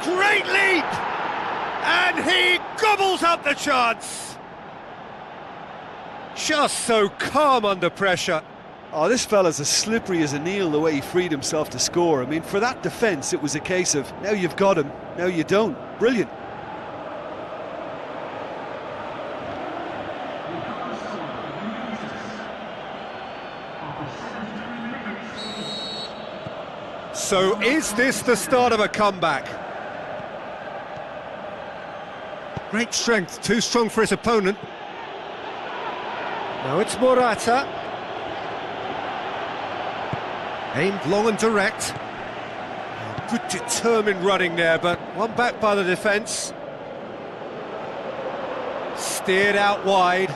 Great leap! And he gobbles up the chance! Just so calm under pressure. Oh, this fella's as slippery as a Neil, the way he freed himself to score. I mean, for that defence, it was a case of, now you've got him, now you don't. Brilliant. So is this the start of a comeback? Great strength, too strong for his opponent. Now it's Morata. Aimed long and direct. Good determined running there, but one back by the defence. Steered out wide.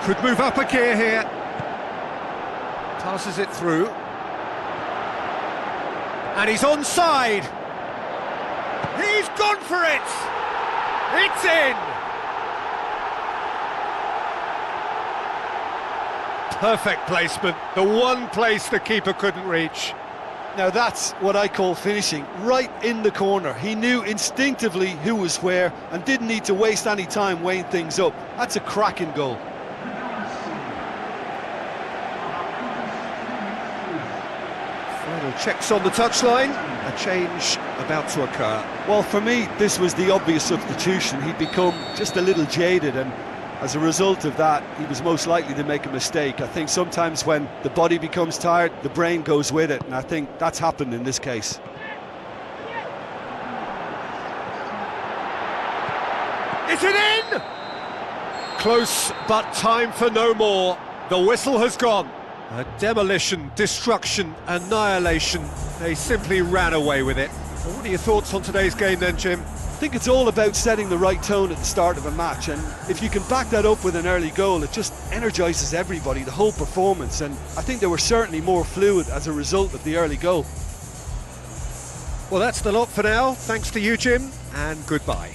Could move up a gear here. Passes it through. And he's onside. He's gone for it! It's in! Perfect placement, the one place the keeper couldn't reach. Now that's what I call finishing, right in the corner. He knew instinctively who was where and didn't need to waste any time weighing things up. That's a cracking goal. Final checks on the touchline, a change about to occur. Well, for me, this was the obvious substitution. He'd become just a little jaded, and as a result of that, he was most likely to make a mistake. I think sometimes when the body becomes tired, the brain goes with it, and I think that's happened in this case. Is it in? Close, but time for no more. The whistle has gone. A demolition, destruction, annihilation. They simply ran away with it. Well, what are your thoughts on today's game then, Jim? I think it's all about setting the right tone at the start of a match, and if you can back that up with an early goal, it just energises everybody, the whole performance, and I think they were certainly more fluid as a result of the early goal. Well, that's the lot for now. Thanks to you, Jim, and goodbye.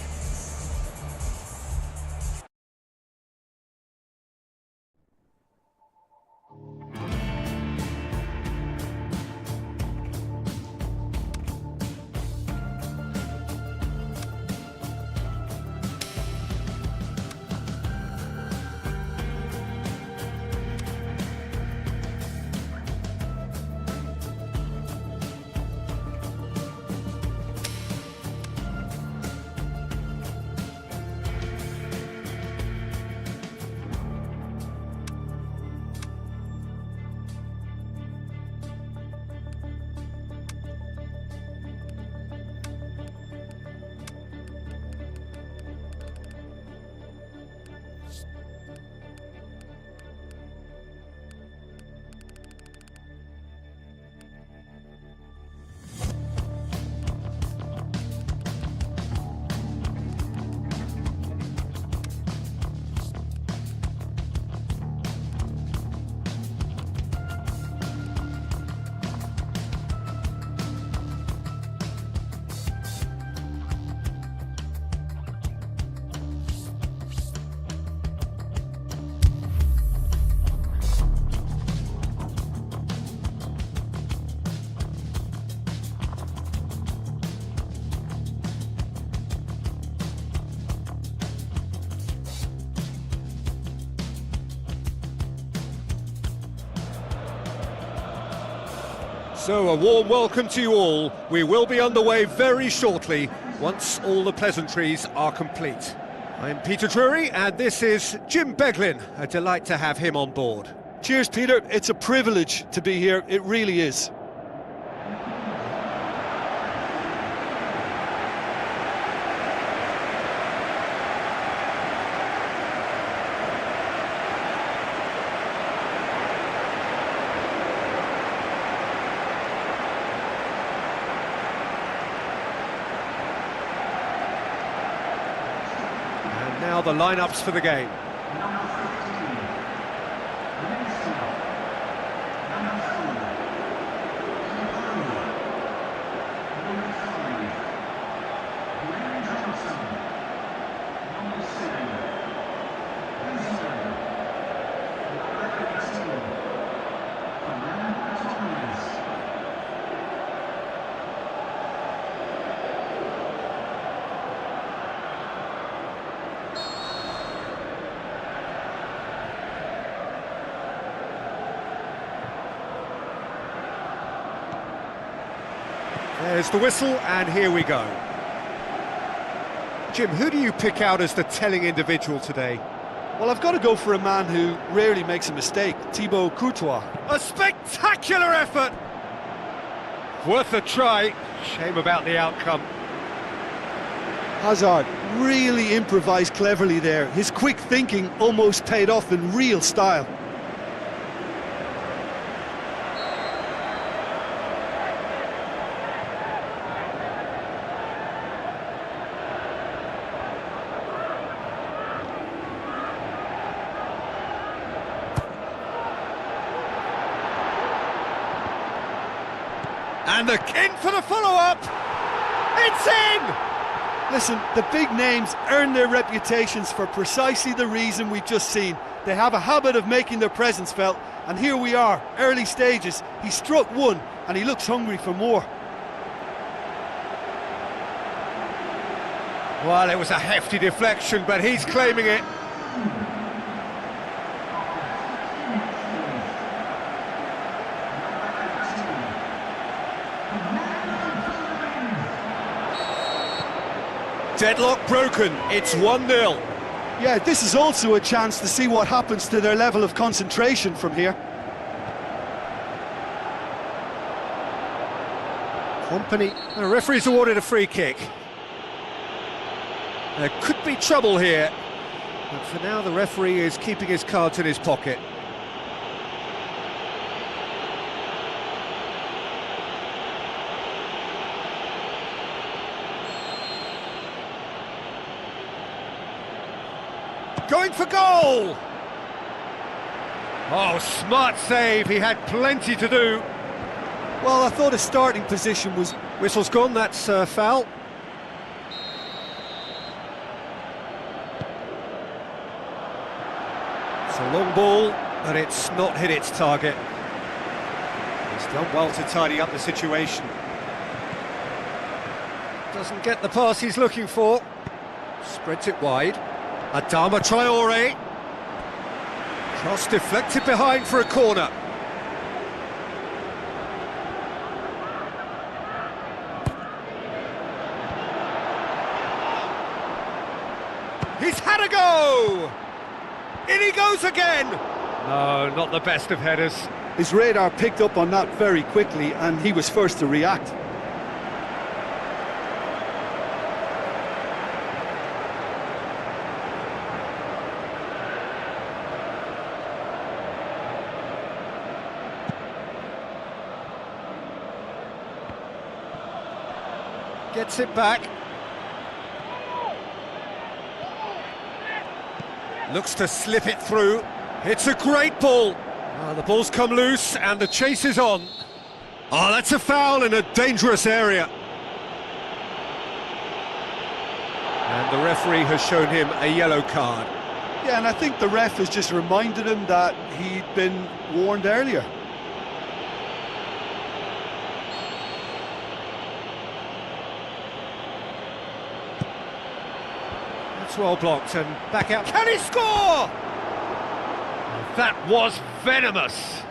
So a warm welcome to you all. We will be underway very shortly, once all the pleasantries are complete. I'm Peter Drury, and this is Jim Beglin. A delight to have him on board. Cheers, Peter. It's a privilege to be here. It really is. Now the lineups for the game. There's the whistle, and here we go. Jim, who do you pick out as the telling individual today? Well, I've got to go for a man who rarely makes a mistake, Thibaut Courtois. A spectacular effort! Worth a try. Shame about the outcome. Hazard really improvised cleverly there. His quick thinking almost paid off in real style. And the in for the follow-up! It's in! Listen, the big names earn their reputations for precisely the reason we've just seen. They have a habit of making their presence felt, and here we are, early stages. He struck one, and he looks hungry for more. Well, it was a hefty deflection, but he's claiming it. Deadlock broken, it's 1-0. Yeah, this is also a chance to see what happens to their level of concentration from here. Company. The referee's awarded a free kick. There could be trouble here, but for now the referee is keeping his cards in his pocket. Going for goal! Oh, smart save, he had plenty to do. Well, I thought his starting position was... Whistle's gone, that's foul. It's a long ball, but it's not hit its target. He's done well to tidy up the situation. Doesn't get the pass he's looking for. Spreads it wide. Adama Traore. Cross deflected behind for a corner. He's had a go! In he goes again! No, not the best of headers. His radar picked up on that very quickly, and he was first to react. Gets it back. Looks to slip it through. It's a great ball. The ball's come loose and the chase is on. Oh, that's a foul in a dangerous area. And the referee has shown him a yellow card. Yeah, and I think the ref has just reminded him that he'd been warned earlier. That's well blocked and back out. Can he score? That was venomous.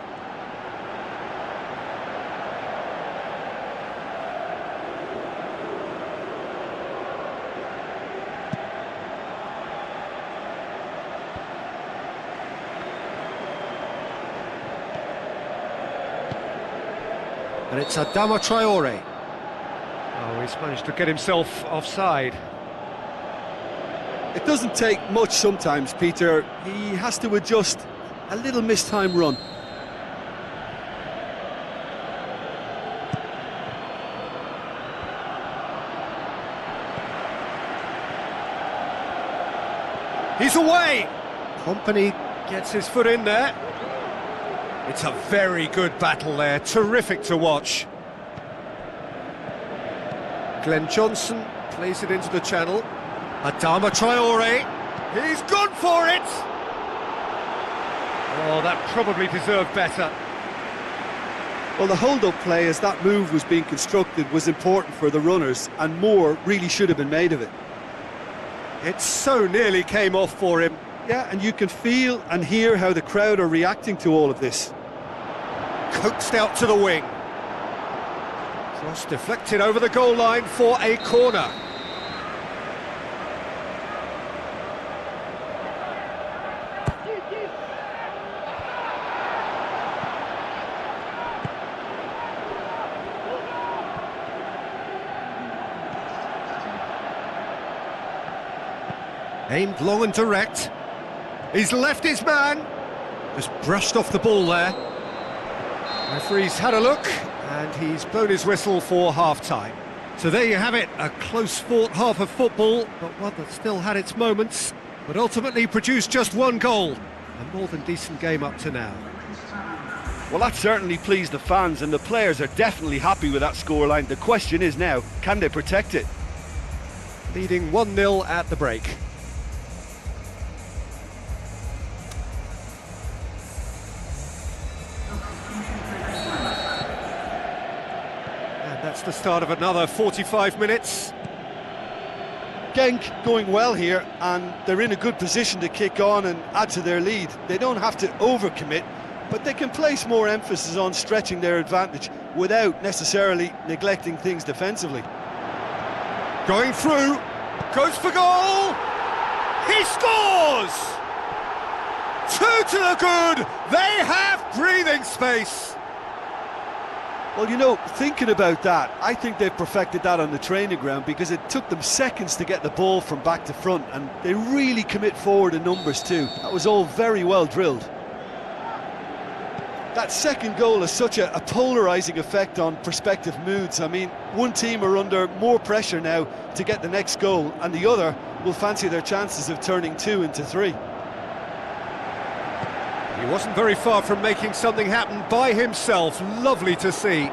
And it's Adama Traore. Oh, he's managed to get himself offside. It doesn't take much sometimes, Peter. He has to adjust a little mistime run. He's away! Company gets his foot in there. It's a very good battle there, terrific to watch. Glenn Johnson plays it into the channel. Adama Traore, he's gone for it! Oh, that probably deserved better. Well, the hold-up play as that move was being constructed was important for the runners, and more really should have been made of it. It so nearly came off for him. Yeah, and you can feel and hear how the crowd are reacting to all of this. Coaxed out to the wing. Cross deflected over the goal line for a corner. Aimed long and direct. He's left his man. Just brushed off the ball there. Referee's had a look, and he's blown his whistle for half-time. So there you have it, a close-fought half of football, but one that still had its moments, but ultimately produced just one goal. A more than decent game up to now. Well, that certainly pleased the fans, and the players are definitely happy with that scoreline. The question is now, can they protect it? Leading 1-0 at the break. That's the start of another 45 minutes. Genk going well here, and they're in a good position to kick on and add to their lead. They don't have to overcommit, but they can place more emphasis on stretching their advantage without necessarily neglecting things defensively. Going through, goes for goal! He scores! 2 to the good! They have breathing space! Well, you know, thinking about that, I think they've perfected that on the training ground, because it took them seconds to get the ball from back to front, and they really commit forward in numbers too. That was all very well drilled. That second goal has such a polarising effect on prospective moods. I mean, one team are under more pressure now to get the next goal, and the other will fancy their chances of turning 2 into 3. He wasn't very far from making something happen by himself. Lovely to see.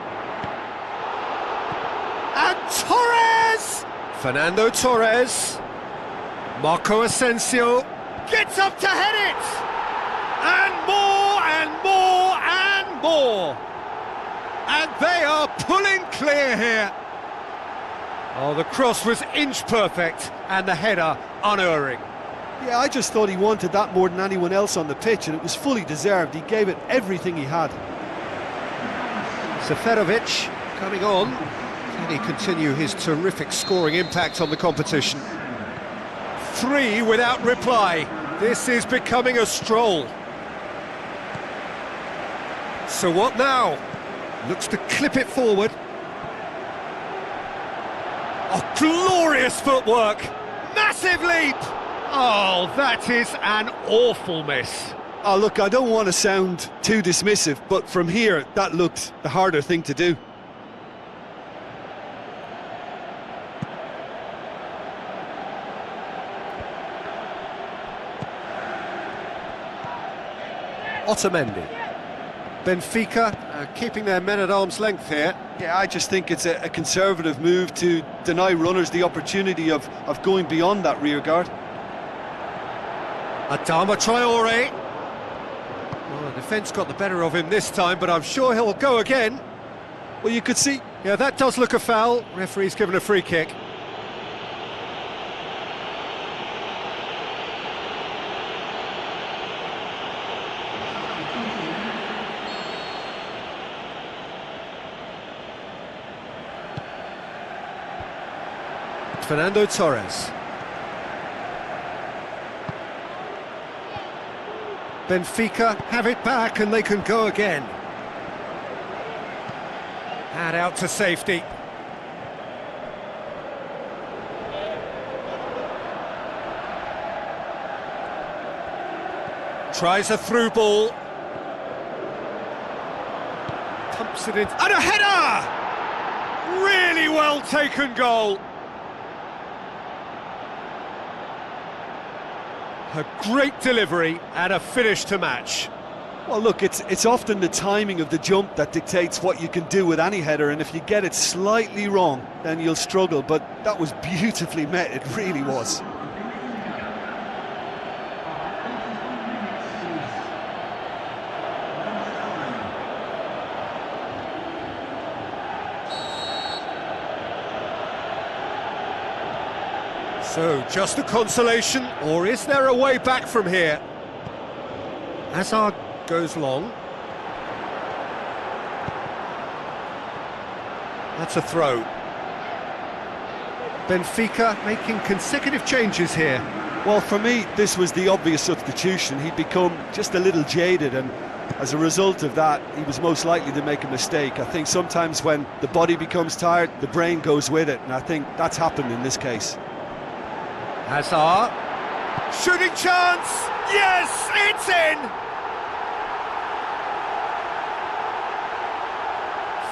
And Torres! Fernando Torres. Marco Asensio gets up to head it! And more and more and more! And they are pulling clear here. Oh, the cross was inch perfect and the header unerring. Yeah, I just thought he wanted that more than anyone else on the pitch, and it was fully deserved. He gave it everything he had. Seferovic coming on. Can he continue his terrific scoring impact on the competition? 3 without reply. This is becoming a stroll. So what now? Looks to clip it forward. Oh, glorious footwork! Massive leap! Oh, that is an awful miss. Oh, look, I don't want to sound too dismissive, but from here, that looked the harder thing to do. Otamendi. Benfica keeping their men at arm's length here. Yeah, I just think it's a conservative move to deny runners the opportunity of going beyond that rear guard. Adama Traore. Well, the defence got the better of him this time, but I'm sure he'll go again. Well, you could see... Yeah, that does look a foul. Referee's given a free kick. Fernando Torres. Benfica have it back and they can go again. And out to safety. Tries a through ball. Pumps it in. And a header! Really well taken goal. A great delivery and a finish to match. Well, look, it's often the timing of the jump that dictates what you can do with any header, and if you get it slightly wrong, then you'll struggle, but that was beautifully met, it really was. So, just a consolation, or is there a way back from here? Hazard goes long. That's a throw. Benfica making consecutive changes here. Well, for me, this was the obvious substitution. He'd become just a little jaded, and as a result of that, he was most likely to make a mistake. I think sometimes when the body becomes tired, the brain goes with it, and I think that's happened in this case. Hazard, shooting chance, yes, it's in!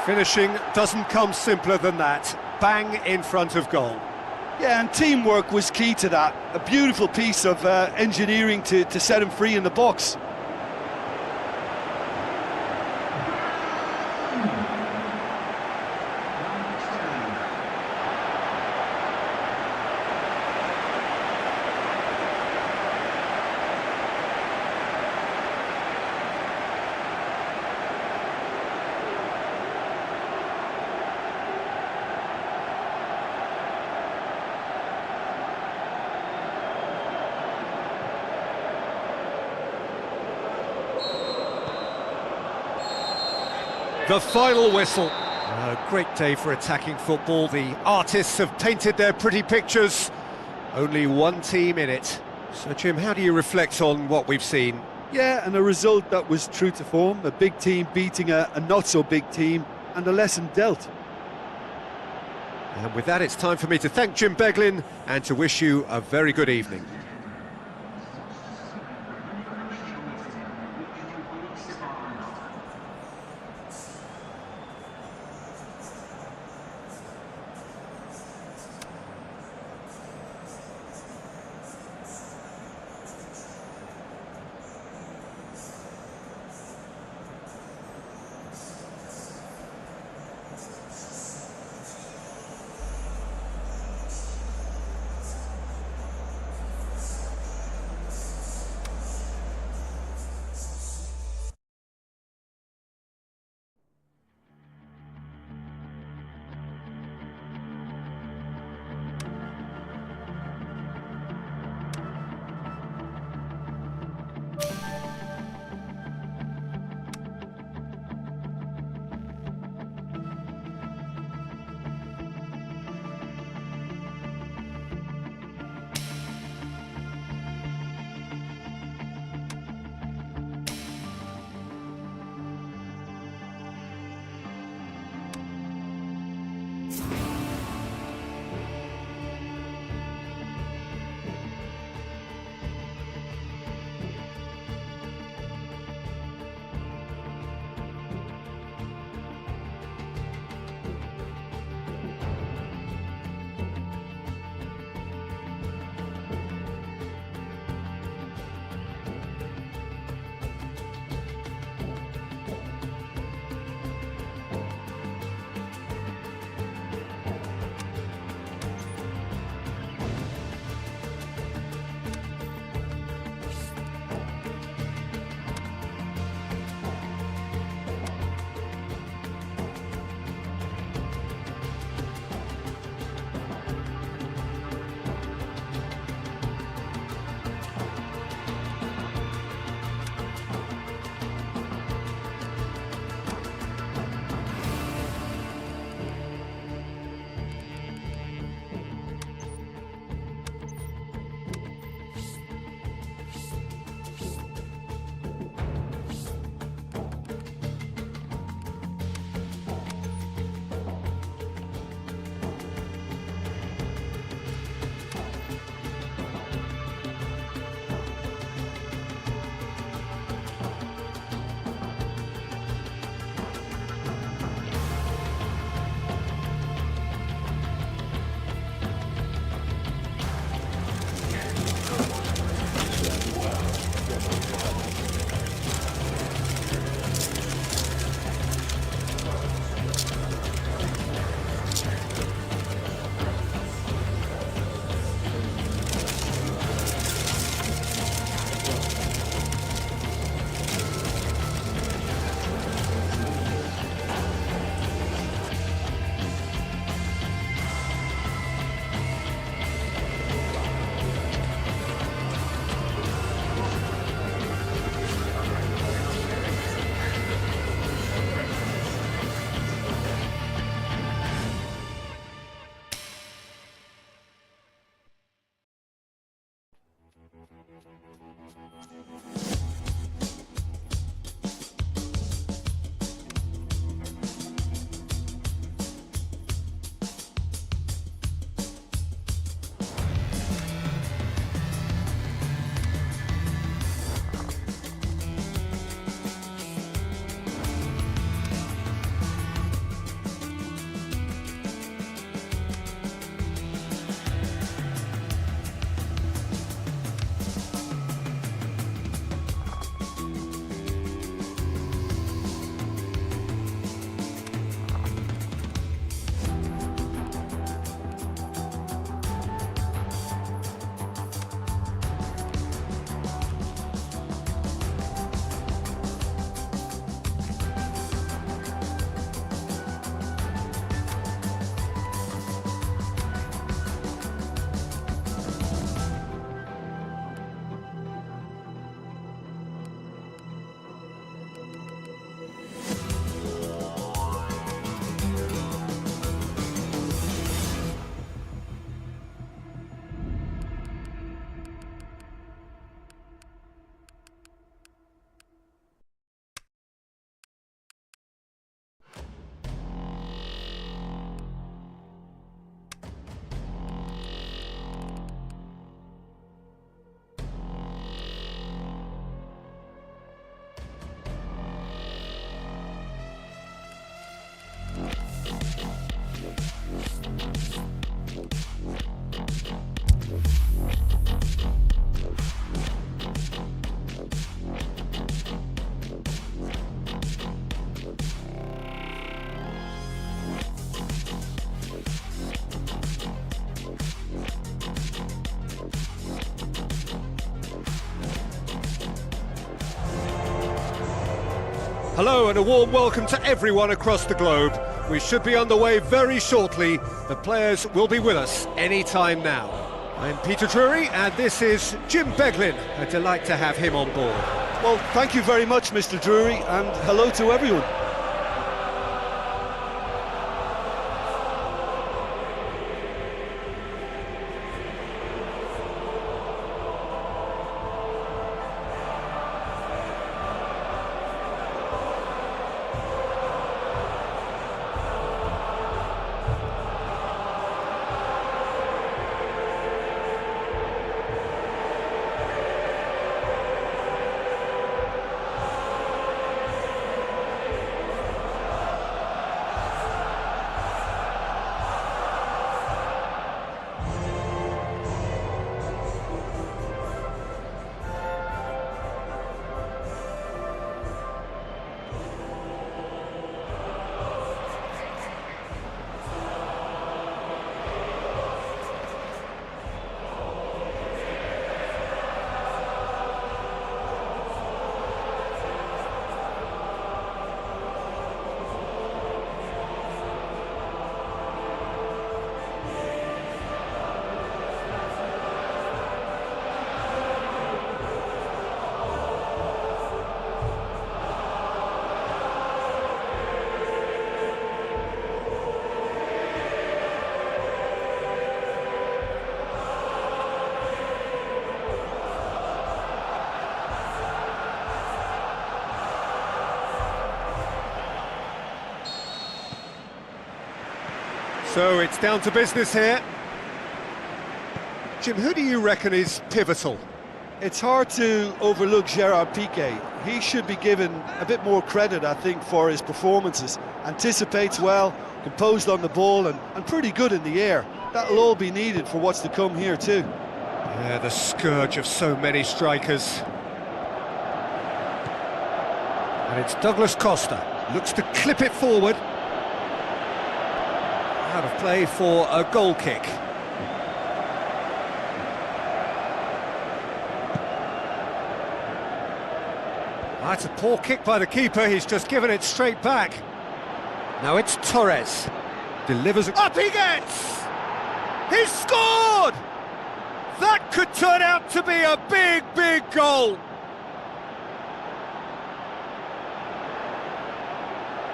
Finishing doesn't come simpler than that, bang in front of goal. Yeah, and teamwork was key to that. A beautiful piece of engineering to set him free in the box. The final whistle. A great day for attacking football. The artists have painted their pretty pictures. Only one team in it. So, Jim, how do you reflect on what we've seen? Yeah, and a result that was true to form. A big team beating a not-so-big team, and a lesson dealt. And with that, it's time for me to thank Jim Beglin and to wish you a very good evening. Hello and a warm welcome to everyone across the globe. We should be on the way very shortly. The players will be with us any time now. I'm Peter Drury and this is Jim Beglin. A delight to have him on board. Well, thank you very much, Mr. Drury, and hello to everyone. So it's down to business here. Jim, who do you reckon is pivotal? It's hard to overlook Gerard Piqué. He should be given a bit more credit, I think, for his performances. Anticipates well, composed on the ball and pretty good in the air. That'll all be needed for what's to come here too. Yeah, the scourge of so many strikers. And it's Douglas Costa. Looks to clip it forward. Out of play for a goal kick. That's a poor kick by the keeper, he's just given it straight back. Now it's Torres. Delivers it. Up he gets! He's scored! That could turn out to be a big, big goal.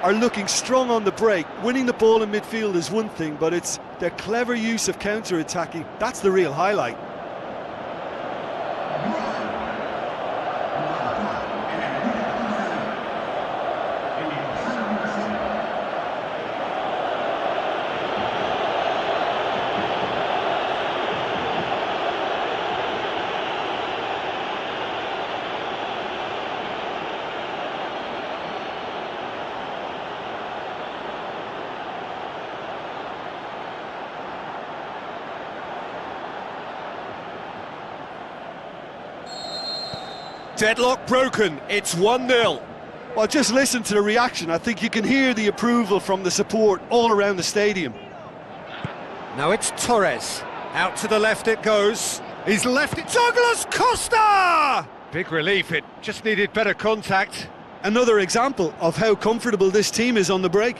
Are looking strong on the break. Winning the ball in midfield is one thing, but it's their clever use of counter-attacking. That's the real highlight. Deadlock broken, it's 1-0. Well, just listen to the reaction. I think you can hear the approval from the support all around the stadium. Now it's Torres. Out to the left it goes. He's left it. Douglas Costa! Big relief, it just needed better contact. Another example of how comfortable this team is on the break.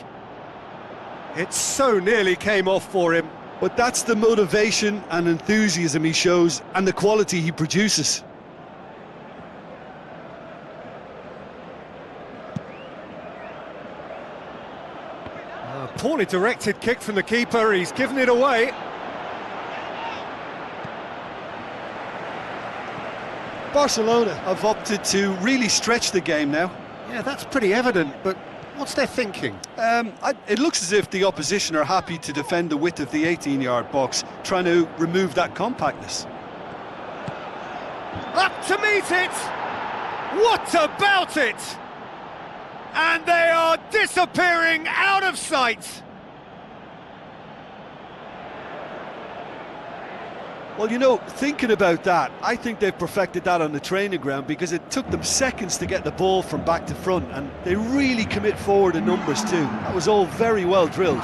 It so nearly came off for him. But that's the motivation and enthusiasm he shows and the quality he produces. Poorly directed kick from the keeper, he's given it away. Barcelona have opted to really stretch the game now. Yeah, that's pretty evident, but what's their thinking? It looks as if the opposition are happy to defend the width of the 18-yard box, trying to remove that compactness. Up to meet it! What about it? And they are disappearing out of sight. Well, you know, thinking about that, I think they've perfected that on the training ground because it took them seconds to get the ball from back to front, and they really commit forward in numbers too. That was all very well drilled.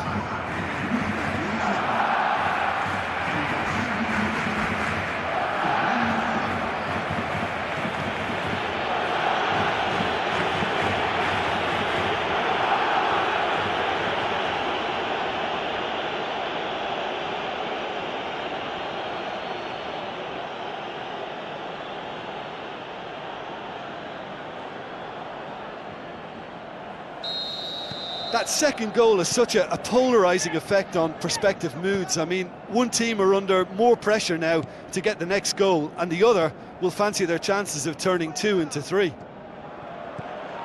That second goal has such a polarising effect on prospective moods. I mean, one team are under more pressure now to get the next goal, and the other will fancy their chances of turning 2 into 3.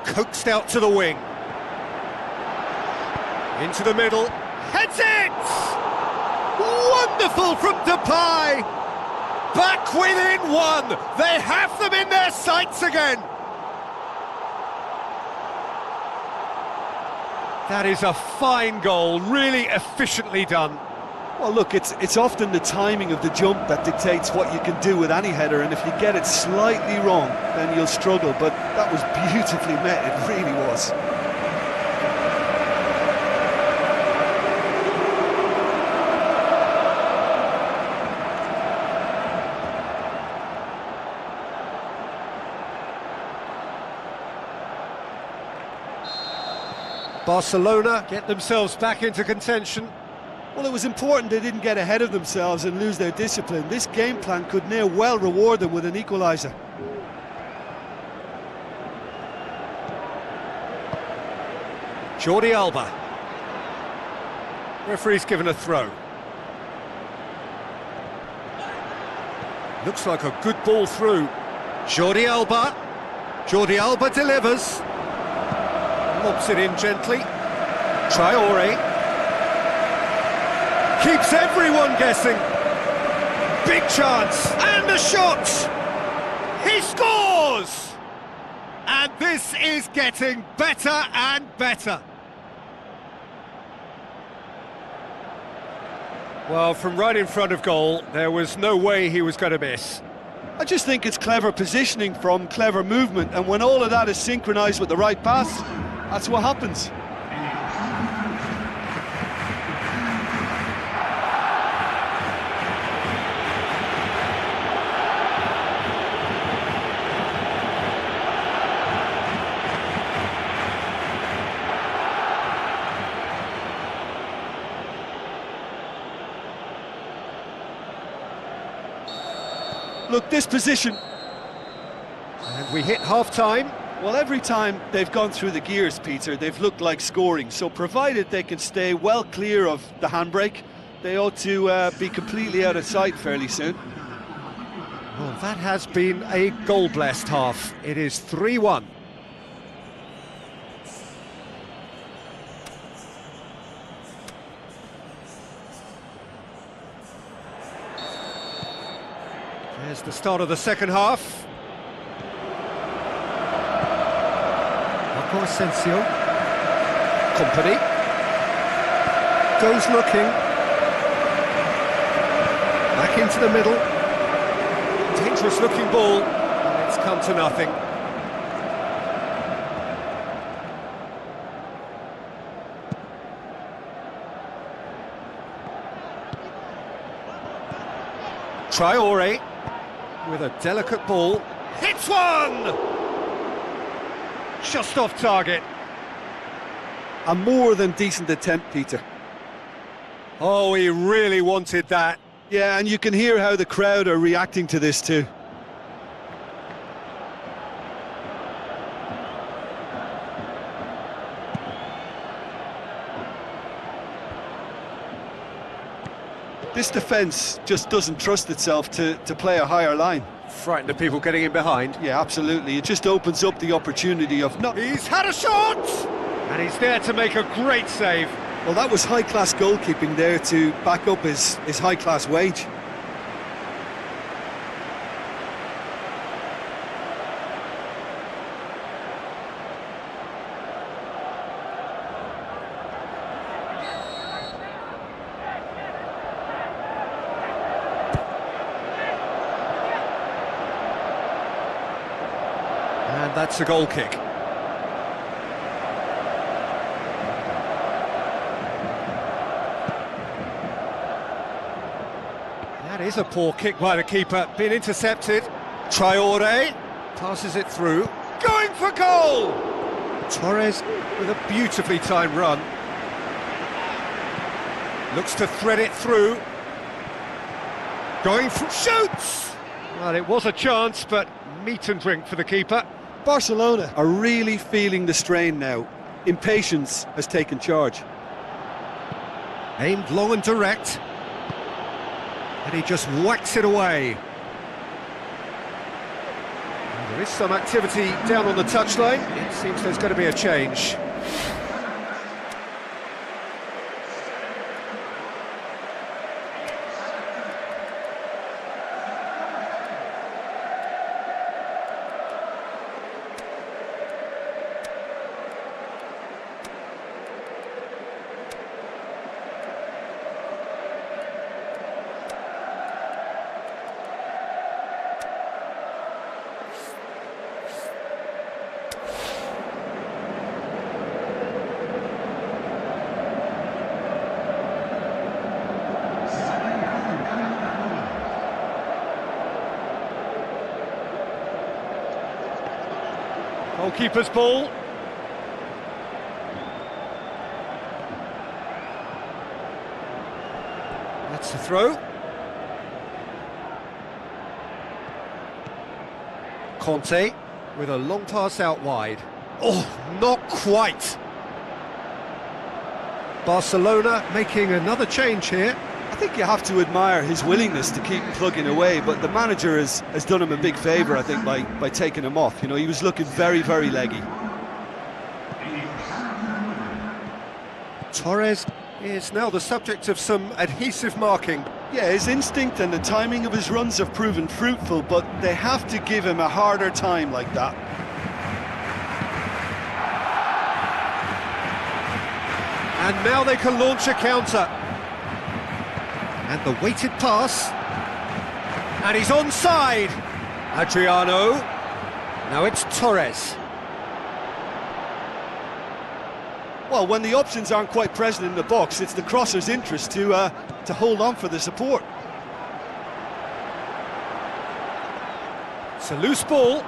Coaxed out to the wing. Into the middle. Heads it! Wonderful from Depay! Back within one! They have them in their sights again! That is a fine goal, really efficiently done. Well, look, it's often the timing of the jump that dictates what you can do with any header, and if you get it slightly wrong, then you'll struggle, but that was beautifully met, it really was. Barcelona get themselves back into contention. Well, it was important they didn't get ahead of themselves and lose their discipline. This game plan could now well reward them with an equaliser. Jordi Alba. Referee's given a throw. Looks like a good ball through. Jordi Alba. Jordi Alba delivers. Lobs it in gently. Traore. Keeps everyone guessing. Big chance. And the shot! He scores! And this is getting better and better. Well, from right in front of goal, there was no way he was going to miss. I just think it's clever positioning from clever movement, and when all of that is synchronised with the right pass, that's what happens. Look, this position... And we hit half-time. Well, every time they've gone through the gears, Peter, they've looked like scoring. So provided they can stay well clear of the handbrake, they ought to be completely out of sight fairly soon. Well, that has been a goal-blessed half. It is 3-1. There's the start of the second half. Asensio. Company. Goes looking. Back into the middle. Dangerous looking ball. And it's come to nothing. Traore with a delicate ball. Hits one! Just off target. A more than decent attempt, Peter. Oh, he really wanted that. Yeah, and you can hear how the crowd are reacting to this too. This defence just doesn't trust itself to play a higher line. Frightened of people getting in behind. Yeah, absolutely. It just opens up the opportunity of not... He's had a shot! And he's there to make a great save. Well, that was high-class goalkeeping there to back up his high-class wage. And that's a goal kick. That is a poor kick by the keeper, been intercepted. Traore passes it through, going for goal! Torres with a beautifully timed run. Looks to thread it through. Going for shoots! Well, it was a chance, but meat and drink for the keeper. Barcelona are really feeling the strain now. impatience has taken charge. Aimed long and direct. And he just whacks it away. And there is some activity down on the touchline. It seems there's going to be a change. Goalkeeper's ball. That's the throw. Conte with a long pass out wide. Oh, not quite. Barcelona making another change here. I think you have to admire his willingness to keep plugging away, but the manager has done him a big favour, I think, by taking him off. You know, he was looking very, very leggy. Torres is now the subject of some adhesive marking. Yeah, his instinct and the timing of his runs have proven fruitful, but they have to give him a harder time like that. And now they can launch a counter. And the weighted pass. And he's onside. Adriano. Now it's Torres. Well, when the options aren't quite present in the box, it's the crosser's interest to hold on for the support. It's a loose ball.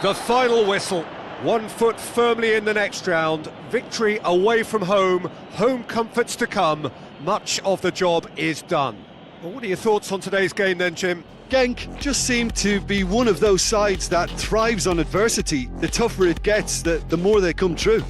The final whistle. 1 foot firmly in the next round. Victory away from home. Home comforts to come. Much of the job is done. Well, what are your thoughts on today's game then, Jim? Genk just seemed to be one of those sides that thrives on adversity. The tougher it gets, the more they come through.